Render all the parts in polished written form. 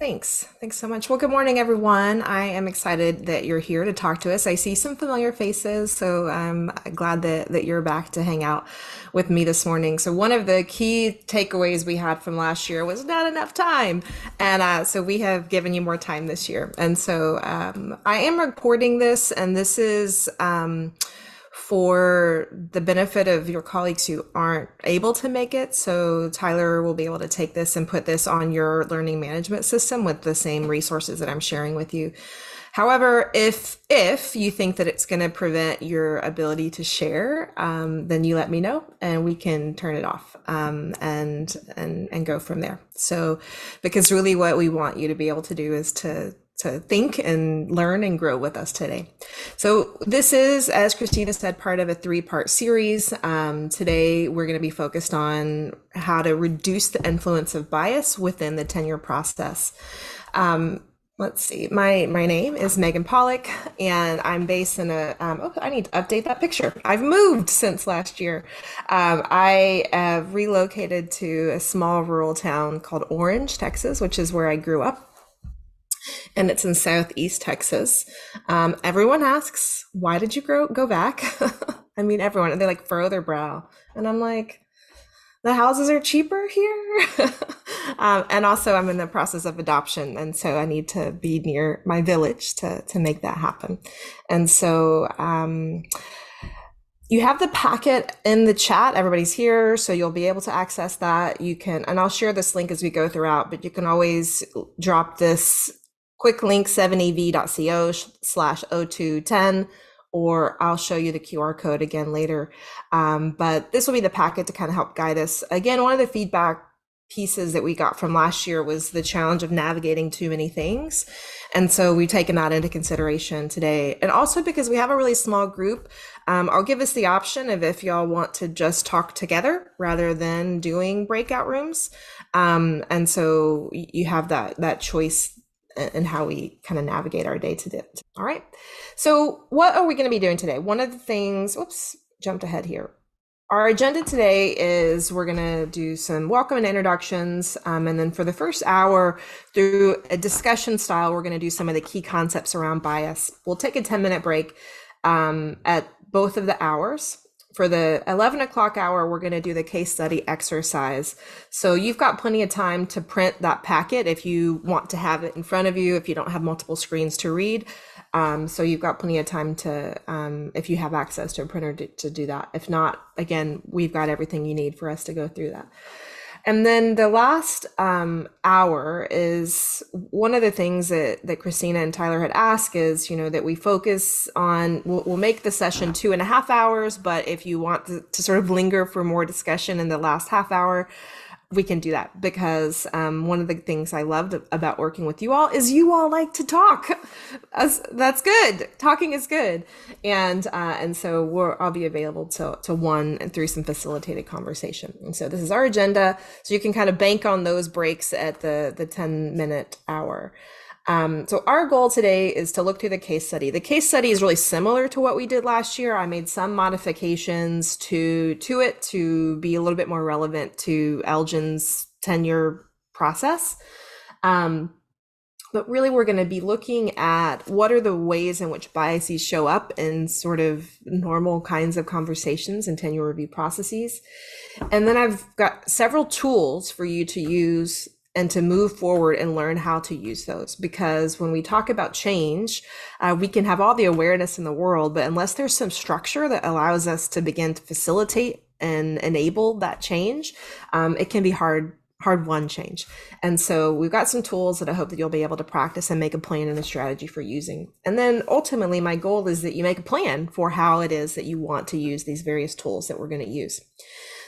Thanks so much. Well, good morning, everyone. I am excited that you're here to talk to us. I see some familiar faces, so I'm glad that you're back to hang out with me this morning. So one of the key takeaways we had from last year was not enough time, and so we have given you more time this year. And so I am recording this, and this is for the benefit of your colleagues who aren't able to make it. So Tyler will be able to take this and put this on your learning management system with the same resources that I'm sharing with you. However, if you think that it's going to prevent your ability to share, then you let me know and we can turn it off, and go from there. So, because really what we want you to be able to do is to think and learn and grow with us today. So this is, as Christina said, part of a three-part series. Today we're going to be focused on how to reduce the influence of bias within the tenure process. Let's see. My name is Megan Pollock, and I'm based in a. Oh, I need to update that picture. I've moved since last year. I have relocated to a small rural town called Orange, Texas, which is where I grew up, and it's in Southeast Texas. Everyone asks, "Why did you go back?" I mean, everyone, and they like furrow their brow, and I'm like, the houses are cheaper here. And also I'm in the process of adoption. And so I need to be near my village to make that happen. And so, you have the packet in the chat. Everybody's here, so you'll be able to access that. You can, and I'll share this link as we go throughout, but you can always drop this quick link 7ev.co/0210, or I'll show you the QR code again later. But this will be the packet to kind of help guide us. Again, one of the feedback pieces that we got from last year was the challenge of navigating too many things. And so we've taken that into consideration today. And also because we have a really small group, I'll give us the option of if y'all want to just talk together rather than doing breakout rooms. And so you have that choice in how we kind of navigate our day to day. All right. So what are we going to be doing today? One of the things, whoops, jumped ahead here. Our agenda today is we're going to do some welcome and introductions. And then for the first hour, through a discussion style, we're going to do some of the key concepts around bias. We'll take a 10-minute break at both of the hours. For the 11 o'clock hour, we're going to do the case study exercise. So you've got plenty of time to print that packet if you want to have it in front of you, if you don't have multiple screens to read. So you've got plenty of time to, if you have access to a printer, to do that. If not, again, we've got everything you need for us to go through that. And then the last hour is one of the things that Christina and Tyler had asked is, that we focus on, we'll make the session 2.5 hours, but if you want to sort of linger for more discussion in the last half hour, we can do that, because one of the things I loved about working with you all is you all like to talk. That's good. Talking is good, and so I'll be available to one and through some facilitated conversation. And so this is our agenda, so you can kind of bank on those breaks at the 10-minute hour. So our goal today is to look through the case study. The case study is really similar to what we did last year. I made some modifications to it to be a little bit more relevant to Elgin's tenure process. But really, we're going to be looking at what are the ways in which biases show up in sort of normal kinds of conversations and tenure review processes. And then I've got several tools for you to use and to move forward and learn how to use those. Because when we talk about change, we can have all the awareness in the world, but unless there's some structure that allows us to begin to facilitate and enable that change, it can be hard-won change. And so we've got some tools that I hope that you'll be able to practice and make a plan and a strategy for using. And then ultimately, my goal is that you make a plan for how it is that you want to use these various tools that we're going to use.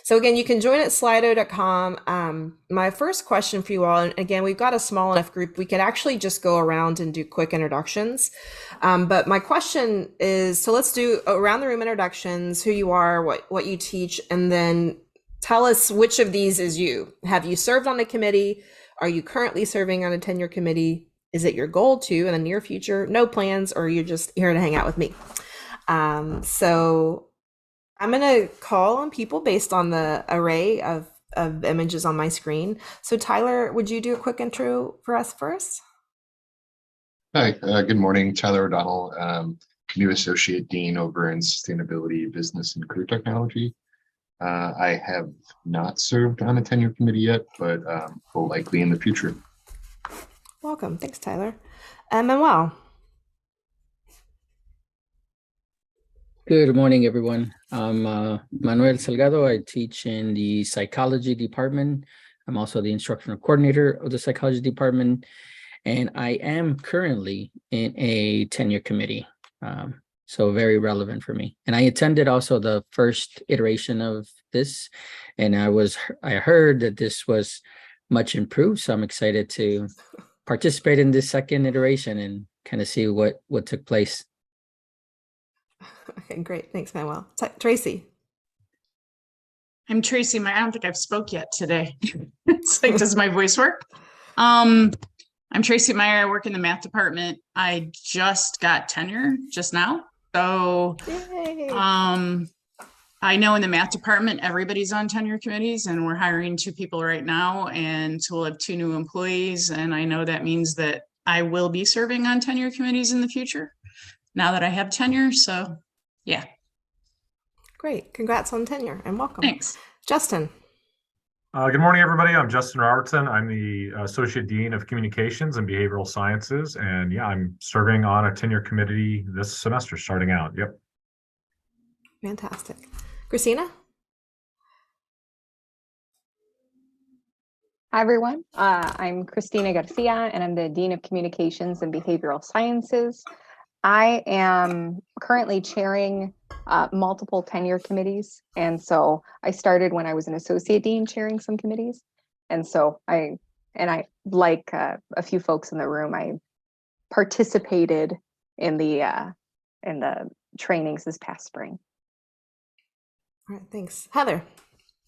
So again, you can join at slido.com. My first question for you all, and again, we've got a small enough group, we could actually just go around and do quick introductions. But my question is, so let's do around the room introductions, who you are, what you teach, and then tell us which of these is you. Have you served on a committee? Are you currently serving on a tenure committee? Is it your goal to in the near future? No plans, or you're just here to hang out with me? So I'm going to call on people based on the array of of images on my screen. So Tyler, would you do a quick intro for us first? Hi, good morning. Tyler O'Donnell, new Associate Dean over in Sustainability, Business, and Career Technology. I have not served on a tenure committee yet, but will likely in the future. Welcome. Thanks, Tyler. Manuel. Good morning, everyone. I'm Manuel Salgado. I teach in the psychology department. I'm also the instructional coordinator of the psychology department, and I am currently in a tenure committee. So very relevant for me. And I attended also the first iteration of this, and I heard that this was much improved. So I'm excited to participate in this second iteration and kind of see what took place. Okay, great. Thanks, Manuel. Tracy. I'm Tracy. I don't think I've spoke yet today. It's like, does my voice work? I'm Tracy Meyer. I work in the math department. I just got tenure just now. So I know in the math department, everybody's on tenure committees, and we're hiring 2 people right now. And so we'll have 2 new employees. And I know that means that I will be serving on tenure committees in the future now that I have tenure. So yeah. Great. Congrats on tenure and welcome. Thanks. Justin. Good morning, everybody. I'm Justin Robertson. I'm the Associate Dean of Communications and Behavioral Sciences. And yeah, I'm serving on a tenure committee this semester starting out. Yep. Fantastic. Christina? Hi, everyone. I'm Cristina Garcia, and I'm the Dean of Communications and Behavioral Sciences. I am currently chairing multiple tenure committees. And so I started when I was an associate dean chairing some committees. And so I like a few folks in the room, I participated in the trainings this past spring. All right, thanks. Heather.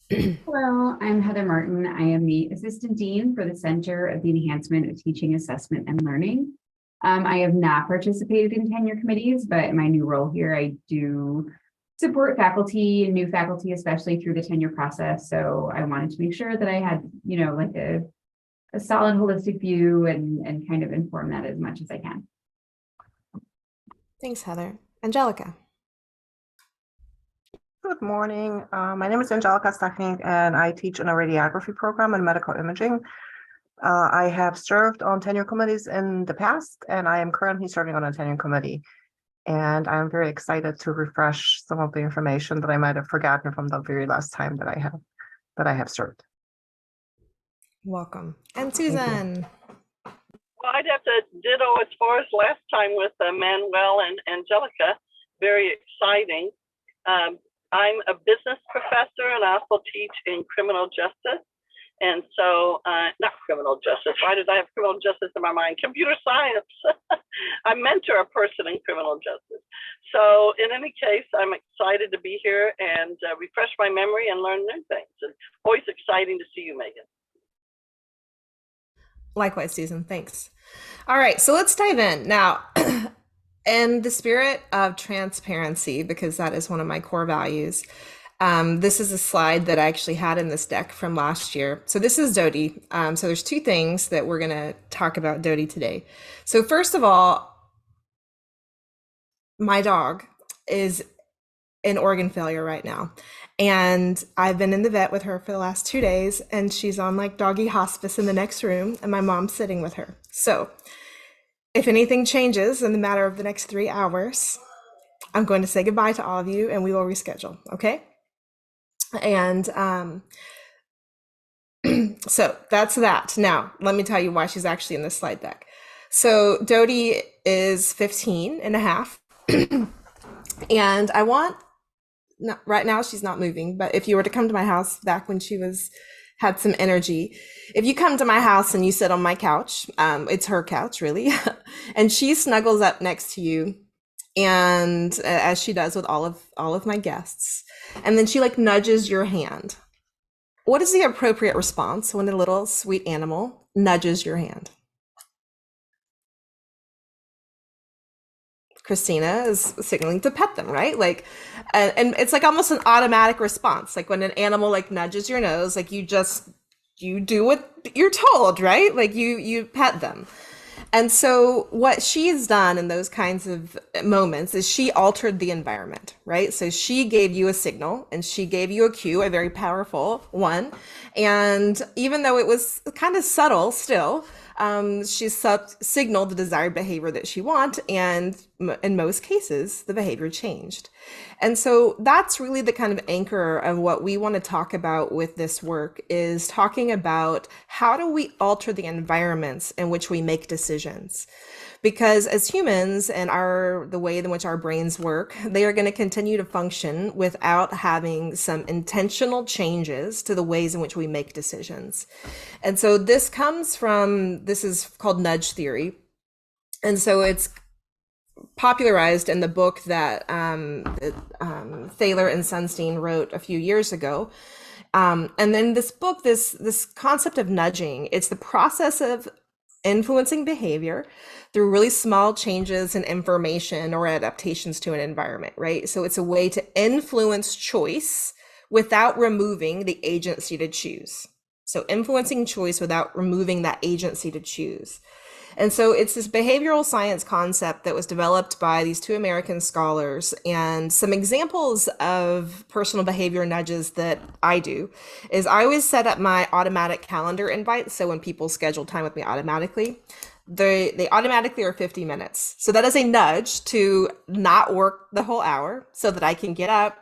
Hello, I'm Heather Martin. I am the Assistant Dean for the Center of the Enhancement of Teaching, Assessment, and Learning. I have not participated in tenure committees, but in my new role here, I do support faculty and new faculty, especially through the tenure process. So I wanted to make sure that I had, like a solid holistic view and kind of inform that as much as I can. Thanks, Heather. Angelica. Good morning. My name is Angelica Stachnik, and I teach in a radiography program in medical imaging. I have served on tenure committees in the past, and I am currently serving on a tenure committee. And I'm very excited to refresh some of the information that I might have forgotten from the very last time that I have served. Welcome. And Susan. Well, I'd have to ditto as far as last time with Manuel and Angelica. Very exciting. I'm a business professor, and I also teach in criminal justice. And so, not criminal justice. Why did I have criminal justice in my mind? Computer science. I mentor a person in criminal justice. So in any case, I'm excited to be here and refresh my memory and learn new things. And always exciting to see you, Megan. Likewise, Susan. Thanks. All right, so let's dive in. Now, in the spirit of transparency, because that is one of my core values, this is a slide that I actually had in this deck from last year. So this is Dodie. So there's 2 things that we're going to talk about Dodie today. So first of all, my dog is in organ failure right now. And I've been in the vet with her for the last 2 days, and she's on like doggy hospice in the next room, and my mom's sitting with her. So if anything changes in the matter of the next 3 hours, I'm going to say goodbye to all of you and we will reschedule. Okay. And so that's that. Now, let me tell you why she's actually in this slide deck. So Dodie is 15 and a half. And I want, right now she's not moving, but if you were to come to my house back when she had some energy, if you come to my house and you sit on my couch, it's her couch really, and she snuggles up next to you, and as she does with all of my guests, and then she like nudges your hand. What is the appropriate response when a little sweet animal nudges your hand? Christina is signaling to pet them, right? Like, and it's like almost an automatic response. Like when an animal like nudges your nose, like you do what you're told, right? Like you pet them. And so what she's done in those kinds of moments is she altered the environment, right? So she gave you a signal and she gave you a cue, a very powerful one. And even though it was kind of subtle still, she signaled the desired behavior that she want, and in most cases, the behavior changed. And so that's really the kind of anchor of what we want to talk about with this work, is talking about how do we alter the environments in which we make decisions. Because as humans and the way in which our brains work, they are going to continue to function without having some intentional changes to the ways in which we make decisions. And so this is called nudge theory. And so it's popularized in the book that Thaler and Sunstein wrote a few years ago. And then this book, this concept of nudging, it's the process of influencing behavior through really small changes in information or adaptations to an environment, right? So it's a way to influence choice without removing the agency to choose. So influencing choice without removing that agency to choose. And so it's this behavioral science concept that was developed by these two American scholars. And some examples of personal behavior nudges that I do is I always set up my automatic calendar invites. So when people schedule time with me automatically, they automatically are 50 minutes. So that is a nudge to not work the whole hour so that I can get up,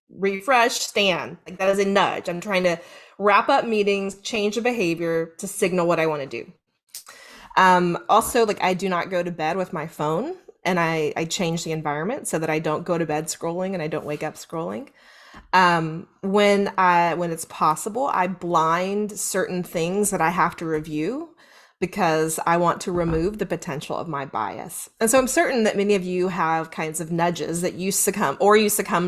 refresh, stand. Like that is a nudge. I'm trying to wrap up meetings, change a behavior to signal what I want to do. Also, like I do not go to bed with my phone, and I change the environment so that I don't go to bed scrolling and I don't wake up scrolling. When it's possible, I blind certain things that I have to review because I want to remove the potential of my bias. And so I'm certain that many of you have kinds of nudges that you succumb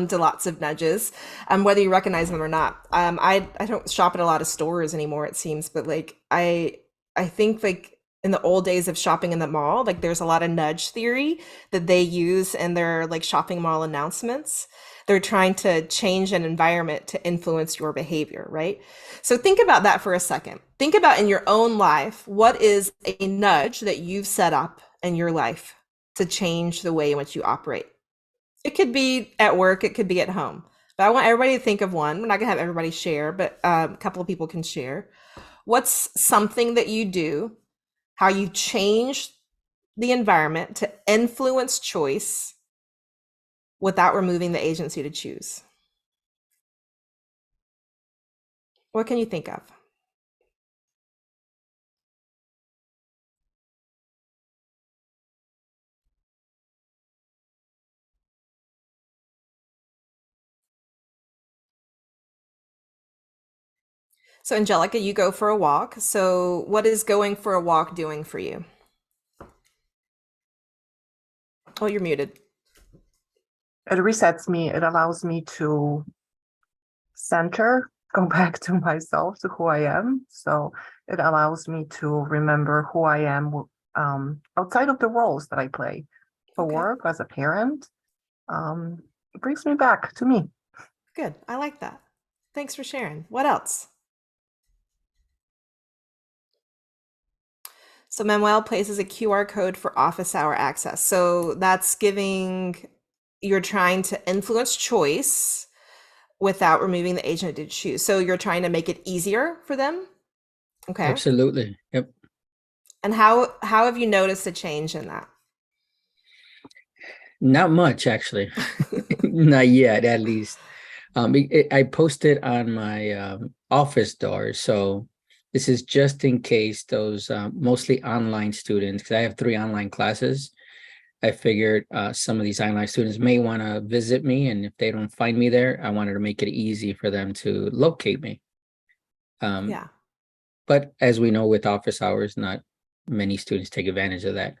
to lots of nudges, whether you recognize them or not. I don't shop at a lot of stores anymore, it seems, but like I think like in the old days of shopping in the mall, like there's a lot of nudge theory that they use in their like shopping mall announcements. They're trying to change an environment to influence your behavior, right? So think about that for a second. Think about in your own life, what is a nudge that you've set up in your life to change the way in which you operate? It could be at work, it could be at home. But I want everybody to think of one. We're not gonna have everybody share, but a couple of people can share. What's something that you do, how you change the environment to influence choice without removing the agency to choose? What can you think of? So Angelica, you go for a walk. So what is going for a walk doing for you? Oh, you're muted. It resets me. It allows me to center, go back to myself, to who I am. So it allows me to remember who I am outside of the roles that I play for work, as a parent. It brings me back to me. Good. I like that. Thanks for sharing. What else? So Manuel places a QR code for office hour access. So that's you're trying to influence choice without removing the agent to choose. So you're trying to make it easier for them? Okay. Absolutely. Yep. And how have you noticed a change in that? Not much, actually. Not yet, at least. I posted on my office door. So this is just in case those mostly online students, because I have 3 online classes. I figured some of these online students may want to visit me, and if they don't find me there, I wanted to make it easy for them to locate me. Yeah. But as we know, with office hours, not many students take advantage of that.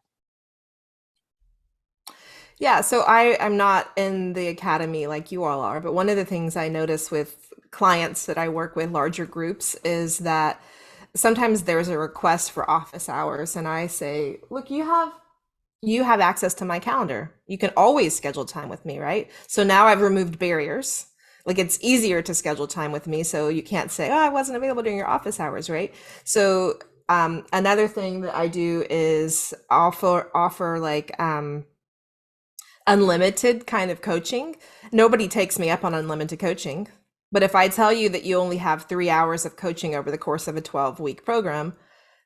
Yeah, so I'm not in the academy like you all are, but one of the things I notice with clients that I work with, larger groups, is that sometimes there's a request for office hours, and I say, look, you have you have access to my calendar. You can always schedule time with me, right? So now I've removed barriers. Like it's easier to schedule time with me. So you can't say, oh, I wasn't available during your office hours, right? So another thing that I do is offer like unlimited kind of coaching. Nobody takes me up on unlimited coaching. But if I tell you that you only have 3 hours of coaching over the course of a 12-week program,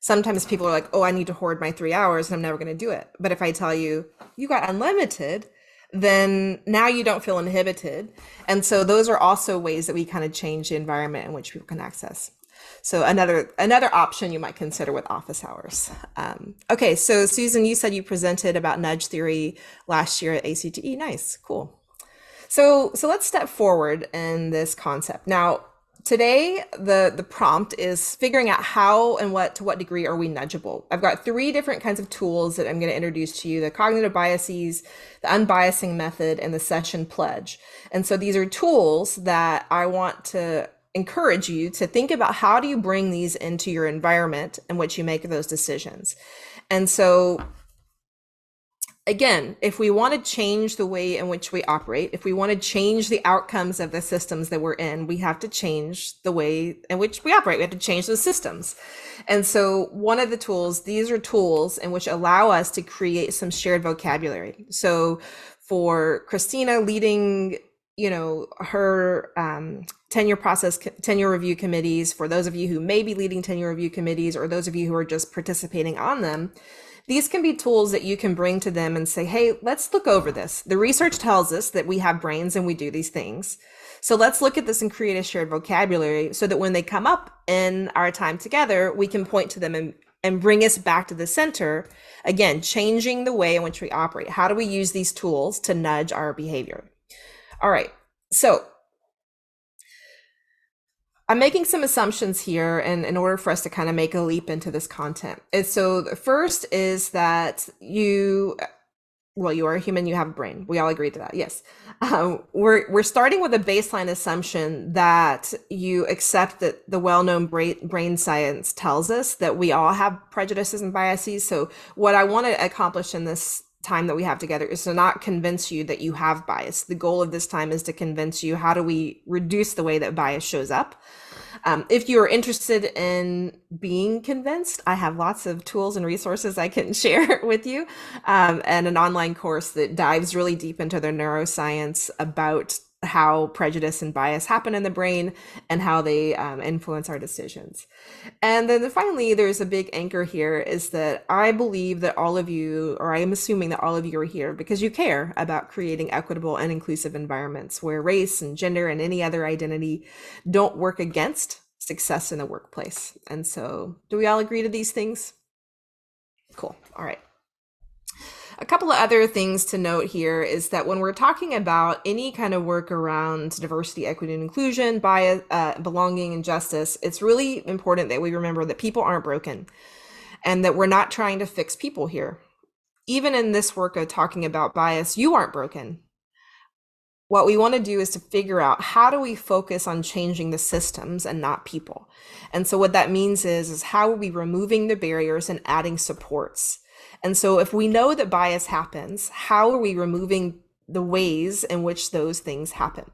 sometimes people are like, oh, I need to hoard my 3 hours and I'm never going to do it. But if I tell you, you got unlimited, then now you don't feel inhibited. And so those are also ways that we kind of change the environment in which people can access. So another option you might consider with office hours. Okay, so Susan, you said you presented about nudge theory last year at ACTE. Nice, cool. So let's step forward in this concept. Now, today, the prompt is figuring out how and to what degree are we nudgeable. I've got 3 different kinds of tools that I'm going to introduce to you: the cognitive biases, the unbiasing method, and the session pledge. And so these are tools that I want to encourage you to think about. How do you bring these into your environment in which you make those decisions? And so again, if we want to change the way in which we operate, if we want to change the outcomes of the systems that we're in, we have to change the way in which we operate. We have to change those systems. And so one of the tools, these are tools in which allow us to create some shared vocabulary. So for Christina leading, her tenure review committees, for those of you who may be leading tenure review committees, or those of you who are just participating on them, these can be tools that you can bring to them and say, hey, let's look over this. The research tells us that we have brains and we do these things. So let's look at this and create a shared vocabulary so that when they come up in our time together, we can point to them and bring us back to the center. Again, changing the way in which we operate. How do we use these tools to nudge our behavior? All right, so I'm making some assumptions here in order for us to kind of make a leap into this content. And so the first is that you are a human, you have a brain. We all agree to that, yes. We're starting with a baseline assumption that you accept that the well-known brain science tells us that we all have prejudices and biases. So what I want to accomplish in this time that we have together is to not convince you that you have bias. The goal of this time is to convince you, how do we reduce the way that bias shows up? If you are interested in being convinced, I have lots of tools and resources I can share with you, and an online course that dives really deep into the neuroscience about how prejudice and bias happen in the brain and how they influence our decisions. And then finally, there's a big anchor here, is that I believe that all of you, or I am assuming that all of you are here because you care about creating equitable and inclusive environments where race and gender and any other identity don't work against success in the workplace. And so, do we all agree to these things? Cool. All right. A couple of other things to note here is that when we're talking about any kind of work around diversity, equity, and inclusion, bias, belonging, and justice, it's really important that we remember that people aren't broken and that we're not trying to fix people here. Even in this work of talking about bias, you aren't broken. What we want to do is to figure out, how do we focus on changing the systems and not people? And so what that means is how are we removing the barriers and adding supports? And so if we know that bias happens, how are we removing the ways in which those things happen?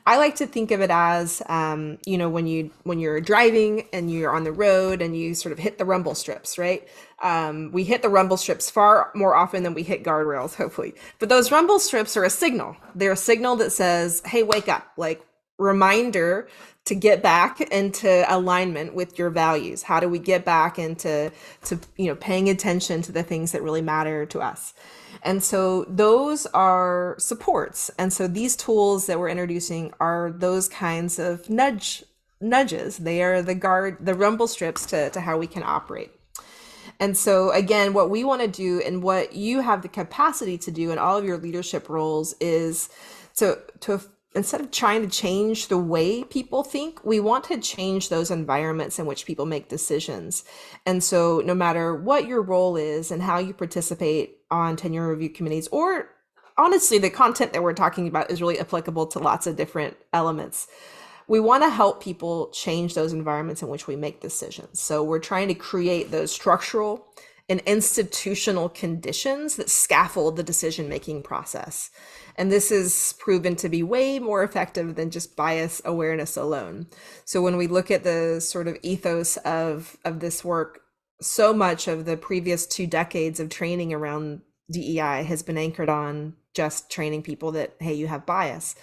I like to think of it as, when you're driving and you're on the road and you sort of hit the rumble strips, right? We hit the rumble strips far more often than we hit guardrails, hopefully. But those rumble strips are a signal. They're a signal that says, hey, wake up, like reminder to get back into alignment with your values. How do we get back into paying attention to the things that really matter to us? And so those are supports. And so these tools that we're introducing are those kinds of nudges. They are the rumble strips to how we can operate. And so again, what we want to do and what you have the capacity to do in all of your leadership roles is to instead of trying to change the way people think, we want to change those environments in which people make decisions. And so no matter what your role is and how you participate on tenure review committees, or honestly, the content that we're talking about is really applicable to lots of different elements. We want to help people change those environments in which we make decisions. So we're trying to create those structural and institutional conditions that scaffold the decision-making process. And this is proven to be way more effective than just bias awareness alone. So when we look at the sort of ethos of this work, so much of the previous 2 decades of training around DEI has been anchored on just training people that, hey, you have bias.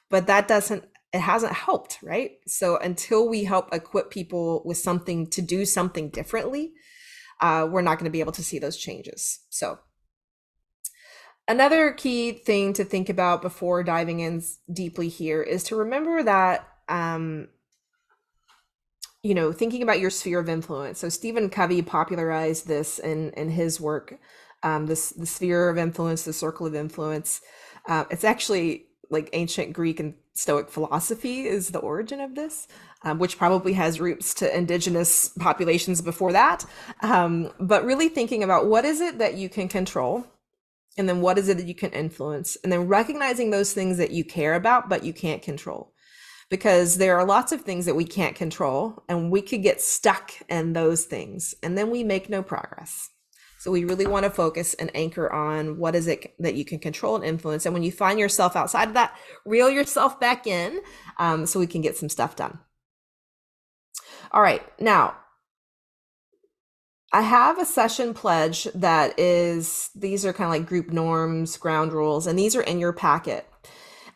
But it hasn't helped, right? So until we help equip people with something to do something differently, we're not going to be able to see those changes. So another key thing to think about before diving in deeply here is to remember that, thinking about your sphere of influence. So Stephen Covey popularized this in his work, the sphere of influence, the circle of influence. It's actually like ancient Greek and Stoic philosophy is the origin of this, which probably has roots to indigenous populations before that. But really thinking about what is it that you can control, and then what is it that you can influence, and then recognizing those things that you care about but you can't control. Because there are lots of things that we can't control, and we could get stuck in those things, and then we make no progress. So we really want to focus and anchor on what is it that you can control and influence. And when you find yourself outside of that, reel yourself back in, so we can get some stuff done. All right, now I have a session pledge these are kind of like group norms, ground rules, and these are in your packet.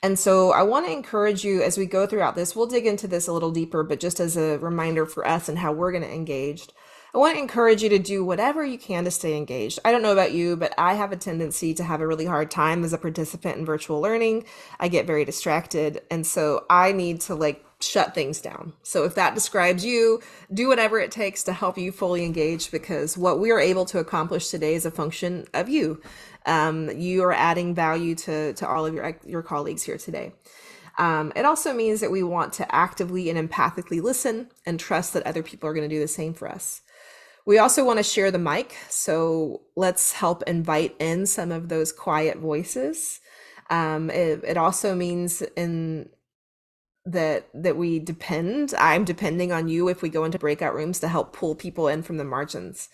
And so I want to encourage you as we go throughout this, we'll dig into this a little deeper, but just as a reminder for us and how we're going to engage, I want to encourage you to do whatever you can to stay engaged. I don't know about you, but I have a tendency to have a really hard time as a participant in virtual learning. I get very distracted. And so I need to shut things down. So if that describes you, do whatever it takes to help you fully engage, because what we are able to accomplish today is a function of you. You are adding value to all of your colleagues here today. It also means that we want to actively and empathically listen and trust that other people are going to do the same for us. We also want to share the mic, so let's help invite in some of those quiet voices. It also means that I'm depending on you if we go into breakout rooms to help pull people in from the margins.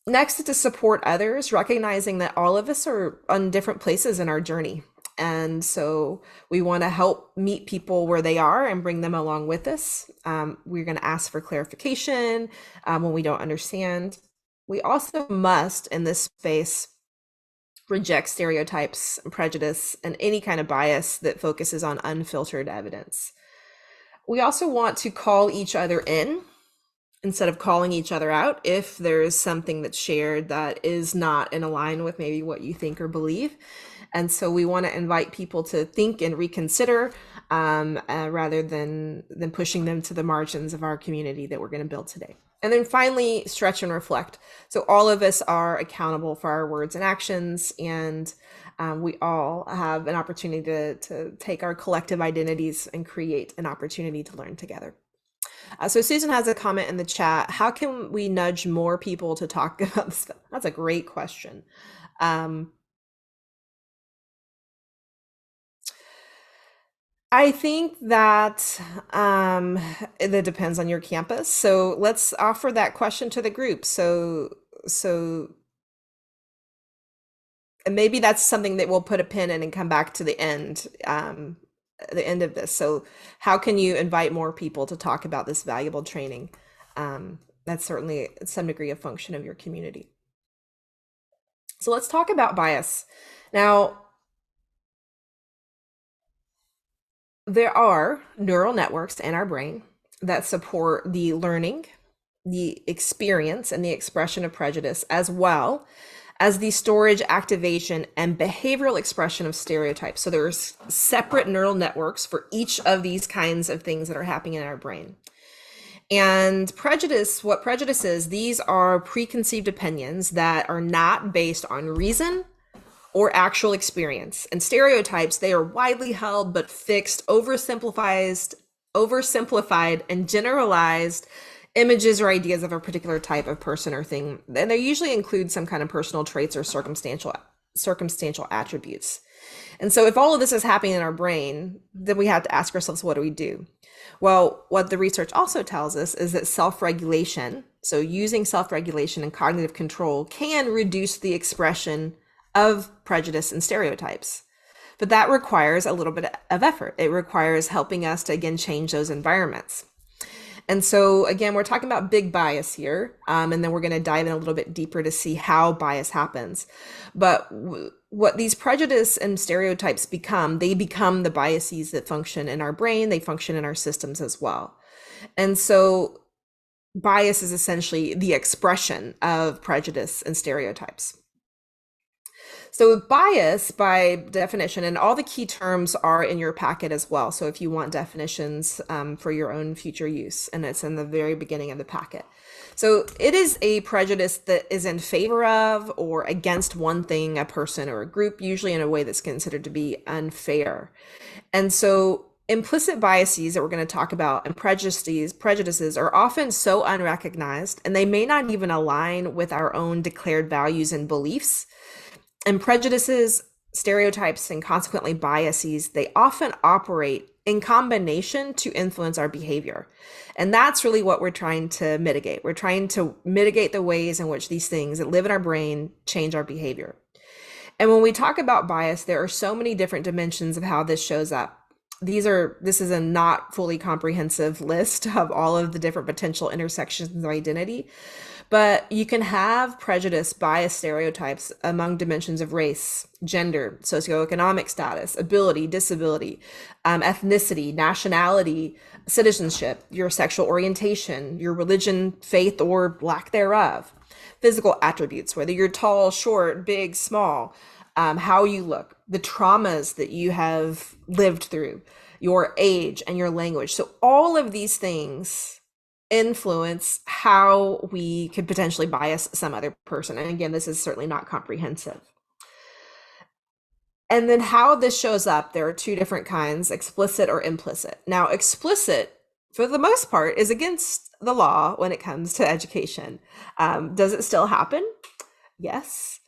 Next is to support others, recognizing that all of us are on different places in our journey. And so we want to help meet people where they are and bring them along with us. We're going to ask for clarification when we don't understand. We also must, in this space, reject stereotypes, prejudice, and any kind of bias that focuses on unfiltered evidence. We also want to call each other in instead of calling each other out if there is something that's shared that is not in line with maybe what you think or believe. And so we want to invite people to think and reconsider rather than pushing them to the margins of our community that we're going to build today. And then finally, stretch and reflect. So all of us are accountable for our words and actions, and we all have an opportunity to take our collective identities and create an opportunity to learn together. So Susan has a comment in the chat. How can we nudge more people to talk about this? That's a great question. I think that that depends on your campus. So let's offer that question to the group. So and maybe that's something that we'll put a pin in and come back to the end of this. So how can you invite more people to talk about this valuable training? That's certainly some degree of function of your community. So let's talk about bias. Now, there are neural networks in our brain that support the learning, the experience, and the expression of prejudice, as well as the storage, activation, and behavioral expression of stereotypes. So there's separate neural networks for each of these kinds of things that are happening in our brain. And prejudice, what prejudice is, these are preconceived opinions that are not based on reason or actual experience. And stereotypes, they are widely held but fixed, oversimplified and generalized images or ideas of a particular type of person or thing. And they usually include some kind of personal traits or circumstantial attributes. And so if all of this is happening in our brain, then we have to ask ourselves, what do we do? Well, what the research also tells us is that self-regulation So using self-regulation and cognitive control can reduce the expression of prejudice and stereotypes. But that requires a little bit of effort. It requires helping us to, again, change those environments. And so, again, we're talking about big bias here, and then we're going to dive in a little bit deeper to see how bias happens. But what these prejudice and stereotypes become, they become the biases that function in our brain, they function in our systems as well. And so bias is essentially the expression of prejudice and stereotypes. So bias, by definition, and all the key terms are in your packet as well. So if you want definitions for your own future use, and it's in the very beginning of the packet. So it is a prejudice that is in favor of or against one thing, a person, or a group, usually in a way that's considered to be unfair. And so implicit biases that we're going to talk about and prejudices are often so unrecognized, and they may not even align with our own declared values and beliefs. And prejudices, stereotypes, and consequently biases, they often operate in combination to influence our behavior. And that's really what we're trying to mitigate. We're trying to mitigate the ways in which these things that live in our brain change our behavior. And when we talk about bias, there are so many different dimensions of how this shows up. This is a not fully comprehensive list of all of the different potential intersections of identity. But you can have prejudice, bias, stereotypes among dimensions of race, gender, socioeconomic status, ability, disability, ethnicity, nationality, citizenship, your sexual orientation, your religion, faith, or lack thereof, physical attributes, whether you're tall, short, big, small, how you look, the traumas that you have lived through, your age and your language. So all of these things influence how we could potentially bias some other person. And again, this is certainly not comprehensive. And then how this shows up, there are two different kinds, explicit or implicit. Now, explicit, for the most part, is against the law when it comes to education. Does it still happen? Yes.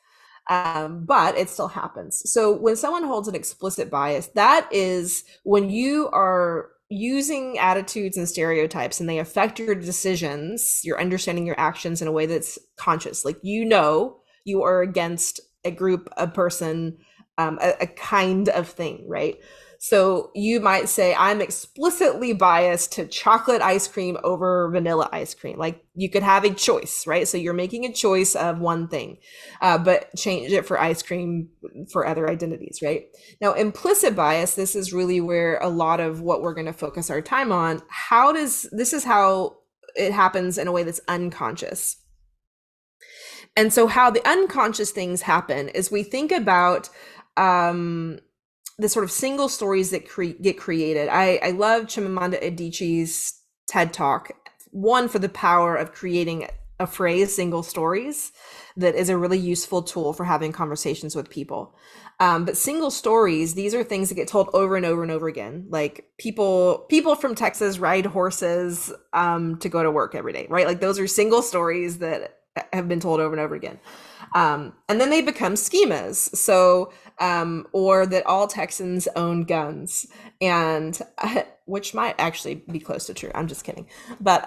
But it still happens. So when someone holds an explicit bias, that is when you are using attitudes and stereotypes and they affect your decisions, your understanding your actions in a way that's conscious. Like, you are against a group, a person, a kind of thing, right? So you might say, I'm explicitly biased to chocolate ice cream over vanilla ice cream. Like, you could have a choice, right? So you're making a choice of one thing, but change it for ice cream for other identities, right? Now, implicit bias, this is really where a lot of what we're going to focus our time on. This is how it happens in a way that's unconscious. And so how the unconscious things happen is we think about the sort of single stories that get created. I love Chimamanda Adichie's TED Talk, one, for the power of creating a phrase, single stories, that is a really useful tool for having conversations with people. But single stories, these are things that get told over and over and over again. Like, people from Texas ride horses to go to work every day, right? Like, those are single stories that have been told over and over again. And then they become schemas. So, or that all Texans own guns, and which might actually be close to true. I'm just kidding. But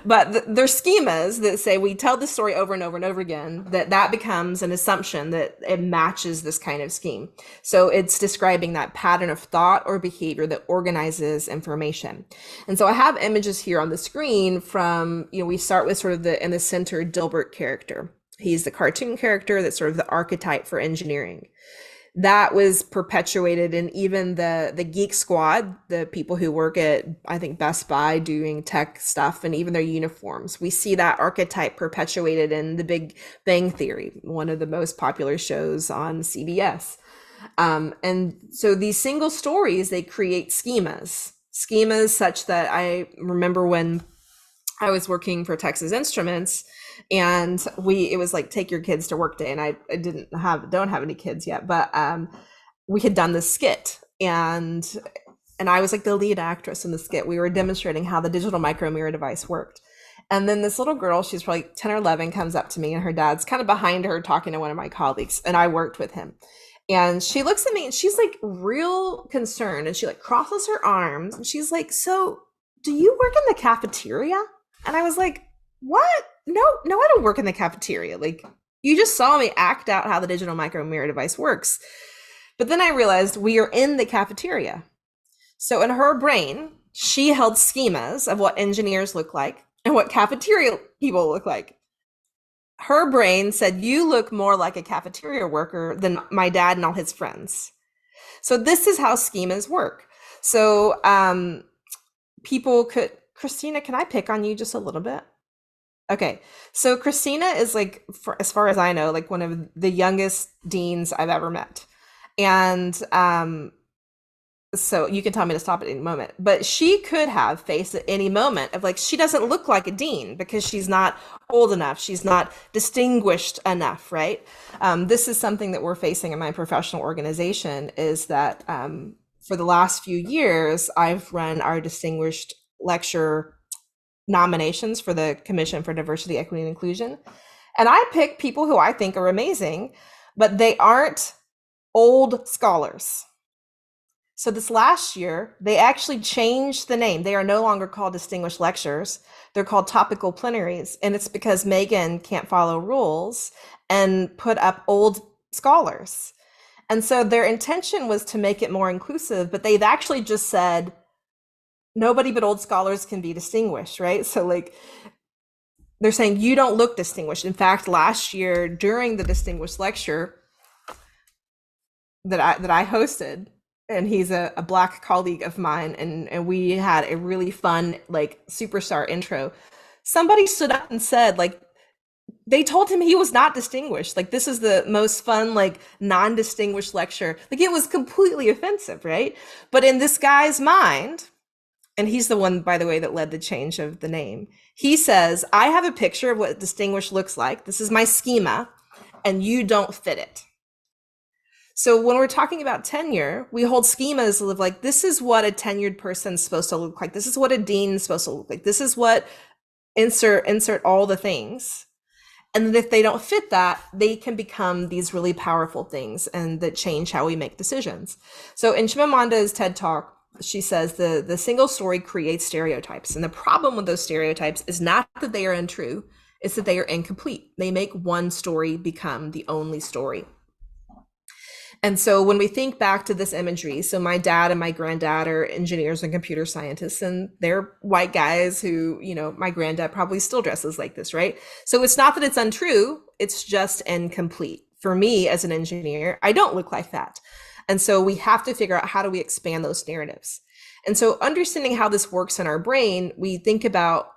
there's schemas that say we tell the story over and over and over again, that becomes an assumption that it matches this kind of scheme. So it's describing that pattern of thought or behavior that organizes information. And so I have images here on the screen from, we start with sort of in the center, Dilbert character. He's the cartoon character that's sort of the archetype for engineering. That was perpetuated in even the Geek Squad, the people who work at, I think, Best Buy doing tech stuff, and even their uniforms. We see that archetype perpetuated in The Big Bang Theory, one of the most popular shows on CBS. And so these single stories, they create schemas such that I remember when I was working for Texas Instruments, and it was like, take your kids to work day. And I don't have any kids yet, but we had done this skit, and I was like the lead actress in the skit. We were demonstrating how the digital micro mirror device worked. And then this little girl, she's probably 10 or 11, comes up to me, and her dad's kind of behind her talking to one of my colleagues, and I worked with him. And she looks at me and she's like real concerned, and she like crosses her arms and she's like, so do you work in the cafeteria? And I was like, what? No, no, I don't work in the cafeteria. Like, you just saw me act out how the digital micro mirror device works. But then I realized we are in the cafeteria. So in her brain, she held schemas of what engineers look like and what cafeteria people look like. Her brain said, you look more like a cafeteria worker than my dad and all his friends. So this is how schemas work. So people could, Christina, can I pick on you just a little bit? Okay, so Christina is like, as far as I know, like one of the youngest deans I've ever met. And so you can tell me to stop at any moment, but she could have faced at any moment of like, she doesn't look like a dean because she's not old enough. She's not distinguished enough, right? This is something that we're facing in my professional organization is that for the last few years, I've run our distinguished lecture nominations for the Commission for Diversity, Equity, and Inclusion. And I pick people who I think are amazing, but they aren't old scholars. So this last year, they actually changed the name. They are no longer called distinguished lectures. They're called topical plenaries. And it's because Megan can't follow rules and put up old scholars. And so their intention was to make it more inclusive, but they've actually just said, nobody but old scholars can be distinguished, right? So like, they're saying you don't look distinguished. In fact, last year during the distinguished lecture that I hosted, and he's a Black colleague of mine, and we had a really fun, like, superstar intro. Somebody stood up and said, like, they told him he was not distinguished. Like, this is the most fun, like, non-distinguished lecture. Like, it was completely offensive, right? But in this guy's mind, and he's the one, by the way, that led the change of the name, he says, I have a picture of what distinguished looks like. This is my schema, and you don't fit it. So when we're talking about tenure, we hold schemas of like, this is what a tenured person's supposed to look like. This is what a dean's supposed to look like. This is what insert all the things. And then if they don't fit that, they can become these really powerful things and that change how we make decisions. So in Chimamanda's TED Talk, she says the single story creates stereotypes. And the problem with those stereotypes is not that they are untrue, it's that they are incomplete. They make one story become the only story. And so when we think back to this imagery, so my dad and my granddad are engineers and computer scientists, and they're white guys who, you know, my granddad probably still dresses like this, right? So it's not that it's untrue, it's just incomplete. For me as an engineer, I don't look like that. And so we have to figure out how do we expand those narratives. And so understanding how this works in our brain, we think about,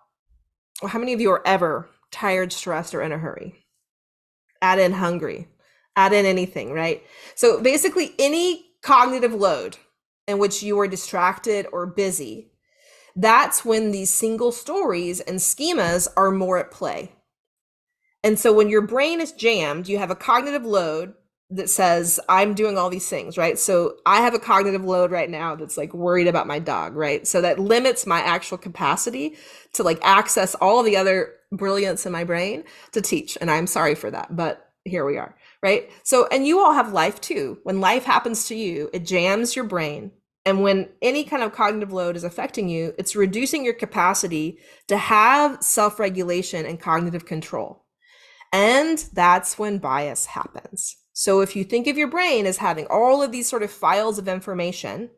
well, how many of you are ever tired, stressed, or in a hurry? Add in hungry. Add in anything, right? So basically any cognitive load in which you are distracted or busy, that's when these single stories and schemas are more at play. And so when your brain is jammed, you have a cognitive load that says, I'm doing all these things, right? So I have a cognitive load right now that's like worried about my dog, right? So that limits my actual capacity to like access all the other brilliance in my brain to teach. And I'm sorry for that, but here we are. Right? So, and you all have life too. When life happens to you, it jams your brain. And when any kind of cognitive load is affecting you, it's reducing your capacity to have self-regulation and cognitive control. And that's when bias happens. So if you think of your brain as having all of these sort of files of information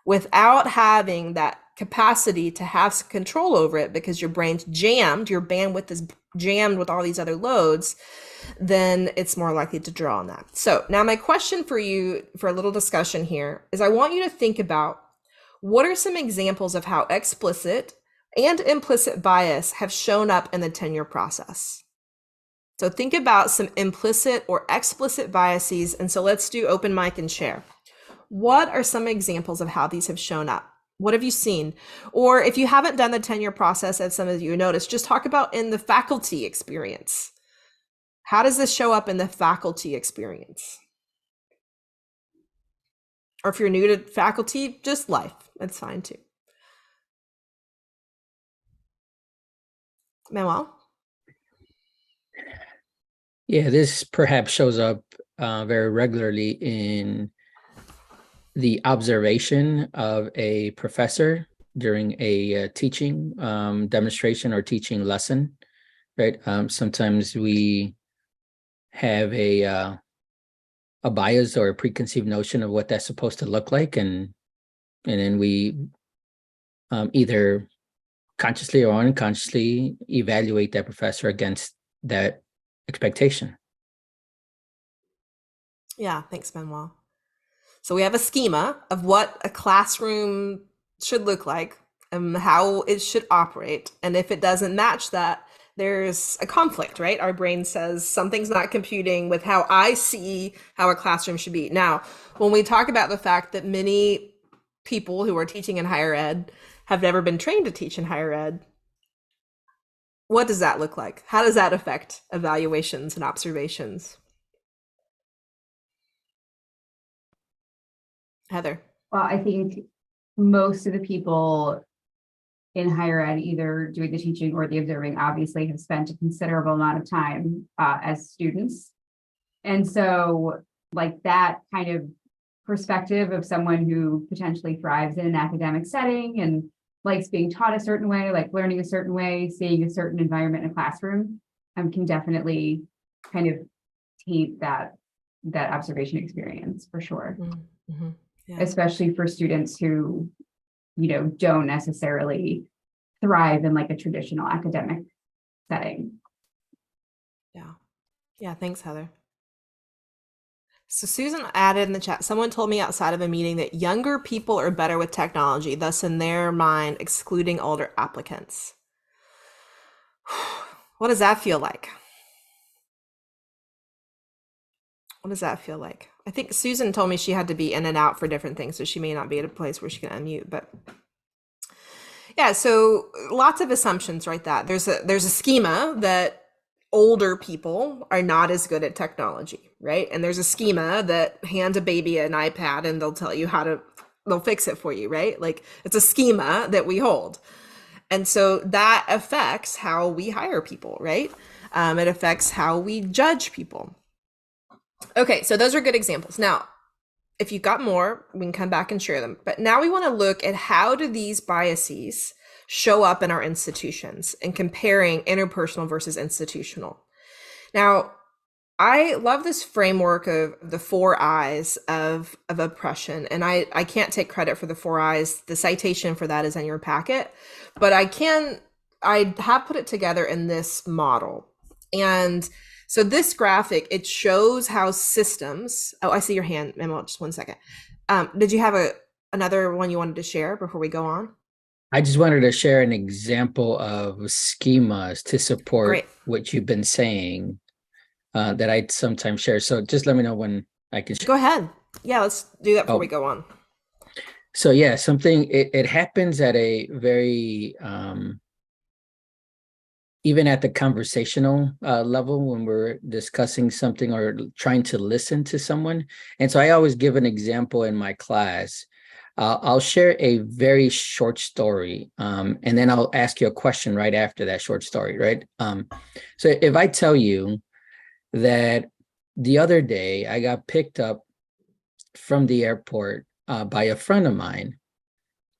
without having that capacity to have control over it because your brain's jammed, your bandwidth is jammed with all these other loads, then it's more likely to draw on that. So now my question for you for a little discussion here is I want you to think about what are some examples of how explicit and implicit bias have shown up in the tenure process. So think about some implicit or explicit biases. And so let's do open mic and share. What are some examples of how these have shown up? What have you seen? Or if you haven't done the tenure process, as some of you noticed, just talk about in the faculty experience. How does this show up in the faculty experience? Or if you're new to faculty, just life. That's fine too. Manuel? Yeah, this perhaps shows up very regularly in the observation of a professor during a teaching demonstration or teaching lesson, right? Sometimes we have a bias or a preconceived notion of what that's supposed to look like, and then we either consciously or unconsciously evaluate that professor against that expectation. Yeah, thanks, Manuel. So we have a schema of what a classroom should look like and how it should operate. And if it doesn't match that, there's a conflict, right? Our brain says something's not computing with how I see how a classroom should be. Now, when we talk about the fact that many people who are teaching in higher ed have never been trained to teach in higher ed, what does that look like? How does that affect evaluations and observations? Heather. Well, I think most of the people in higher ed, either doing the teaching or the observing, obviously have spent a considerable amount of time as students. And so like that kind of perspective of someone who potentially thrives in an academic setting and likes being taught a certain way, like learning a certain way, seeing a certain environment in a classroom, can definitely kind of taint that observation experience for sure. Mm-hmm. Yeah. Especially for students who, don't necessarily thrive in like a traditional academic setting. Yeah, thanks, Heather. So Susan added in the chat, someone told me outside of a meeting that younger people are better with technology, thus in their mind excluding older applicants. What does that feel like? What does that feel like? I think Susan told me she had to be in and out for different things, so she may not be at a place where she can unmute, but yeah, so lots of assumptions, right? That there's a schema that older people are not as good at technology, right? And there's a schema that hand a baby an iPad and they'll tell you they'll fix it for you, right? Like it's a schema that we hold. And so that affects how we hire people, right? It affects how we judge people. Okay, so those are good examples. Now, if you've got more, we can come back and share them. But now we want to look at how do these biases show up in our institutions and comparing interpersonal versus institutional. Now, I love this framework of the 4 I's of oppression. And I can't take credit for the 4 I's. The citation for that is in your packet. But I have put it together in this model. And so this graphic, it shows how systems, oh, I see your hand, Memo, just one second. Did you have another one you wanted to share before we go on? I just wanted to share an example of schemas to support Great. What you've been saying that I sometimes share. So just let me know when I can share. Go ahead. Yeah, let's do that before we go on. So yeah, it happens at a very, even at the conversational level when we're discussing something or trying to listen to someone. And so I always give an example in my class. I'll share a very short story, and then I'll ask you a question right after that short story, right? So if I tell you that the other day I got picked up from the airport by a friend of mine,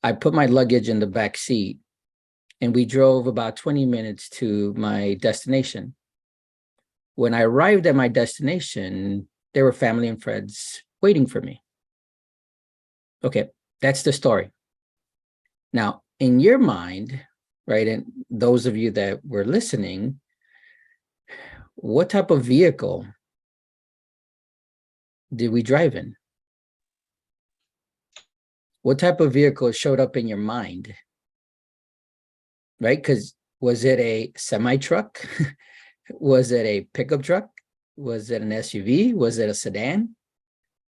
I put my luggage in the back seat, and we drove about 20 minutes to my destination. When I arrived at my destination, there were family and friends waiting for me. Okay, that's the story. Now, in your mind, right, and those of you that were listening, what type of vehicle did we drive in? What type of vehicle showed up in your mind? Right? Because was it a semi-truck? Was it a pickup truck? Was it an SUV? Was it a sedan?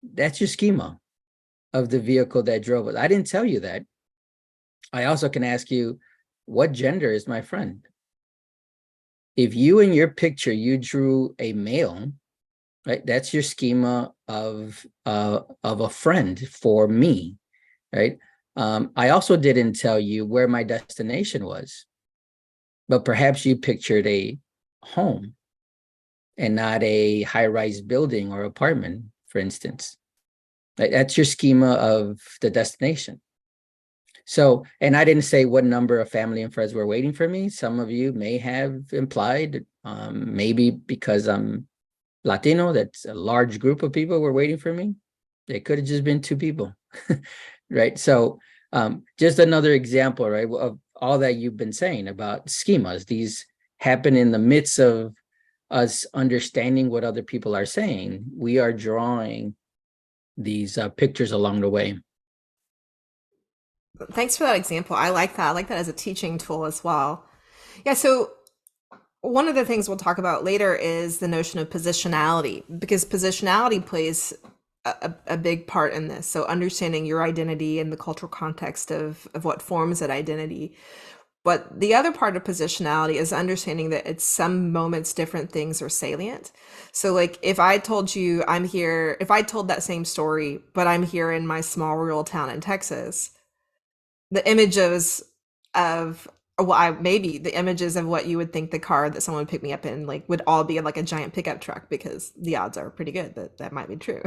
That's your schema of the vehicle that drove us. I didn't tell you that. I also can ask you, what gender is my friend? If you in your picture, you drew a male, right? That's your schema of a friend for me, right? I also didn't tell you where my destination was, but perhaps you pictured a home and not a high-rise building or apartment, for instance. That's your schema of the destination. So, and I didn't say what number of family and friends were waiting for me. Some of you may have implied, maybe because I'm Latino, that's a large group of people were waiting for me. It could have just been 2 people, right? So just another example, right, of all that you've been saying about schemas. These happen in the midst of us understanding what other people are saying. We are drawing these pictures along the way. Thanks for that example. I like that. I like that as a teaching tool as well. Yeah, so one of the things we'll talk about later is the notion of positionality, because positionality plays a big part in this. So understanding your identity and the cultural context of what forms that identity. But the other part of positionality is understanding that at some moments different things are salient. So like if I told you I'm here, if I told that same story, but I'm here in my small rural town in Texas, the images of maybe the images of what you would think the car that someone would pick me up in like would all be like a giant pickup truck, because the odds are pretty good that that might be true.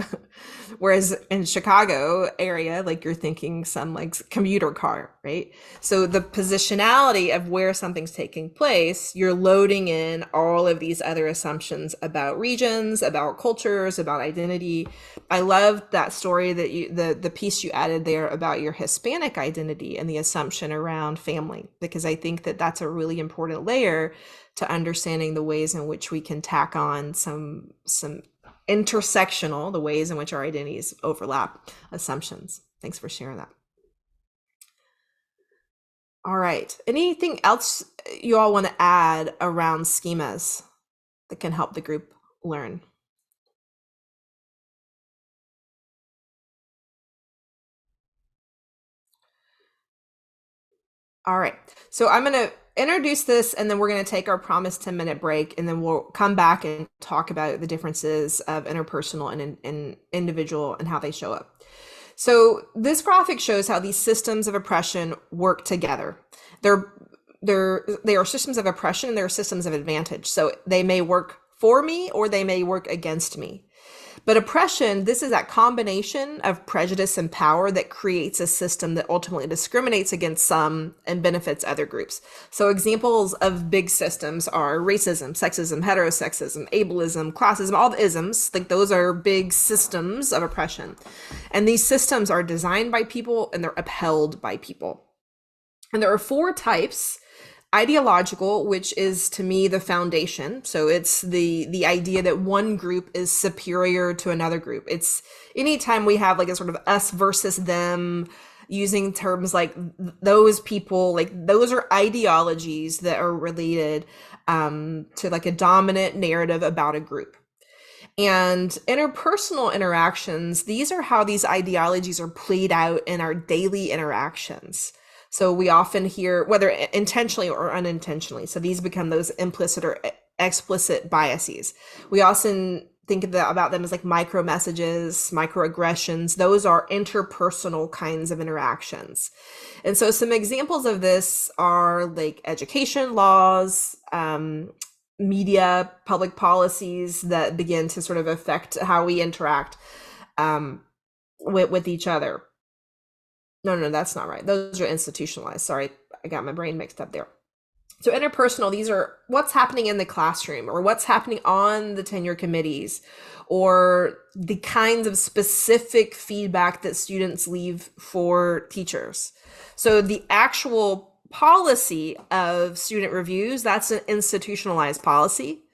Whereas in Chicago area, like you're thinking some like commuter car, right? So the positionality of where something's taking place, you're loading in all of these other assumptions about regions, about cultures, about identity. I love that story that the piece you added there about your Hispanic identity and the assumption around family, because I think that that's a really important layer to understanding the ways in which we can tack on some intersectional, the ways in which our identities overlap assumptions. Thanks for sharing that. All right. Anything else you all want to add around schemas that can help the group learn? All right, so I'm going to introduce this and then we're going to take our promised 10-minute break, and then we'll come back and talk about the differences of interpersonal and individual and how they show up. So this graphic shows how these systems of oppression work together. They are systems of oppression and they're systems of advantage. So they may work for me or they may work against me. But oppression, this is that combination of prejudice and power that creates a system that ultimately discriminates against some and benefits other groups. So examples of big systems are racism, sexism, heterosexism, ableism, classism, all the isms. Like those are big systems of oppression. And these systems are designed by people and they're upheld by people. And there are 4 types. Ideological, which is to me the foundation. So it's the idea that one group is superior to another group. It's anytime we have like a sort of us versus them, using terms like those people, like those are ideologies that are related to like a dominant narrative about a group. And interpersonal interactions, these are how these ideologies are played out in our daily interactions. So we often hear, whether intentionally or unintentionally, so these become those implicit or explicit biases. We often think about them as like micro messages, microaggressions. Those are interpersonal kinds of interactions. And so some examples of this are like education laws, media, public policies that begin to sort of affect how we interact with each other. No, that's not right. Those are institutionalized. Sorry, I got my brain mixed up there. So interpersonal, these are what's happening in the classroom or what's happening on the tenure committees or the kinds of specific feedback that students leave for teachers. So the actual policy of student reviews, that's an institutionalized policy,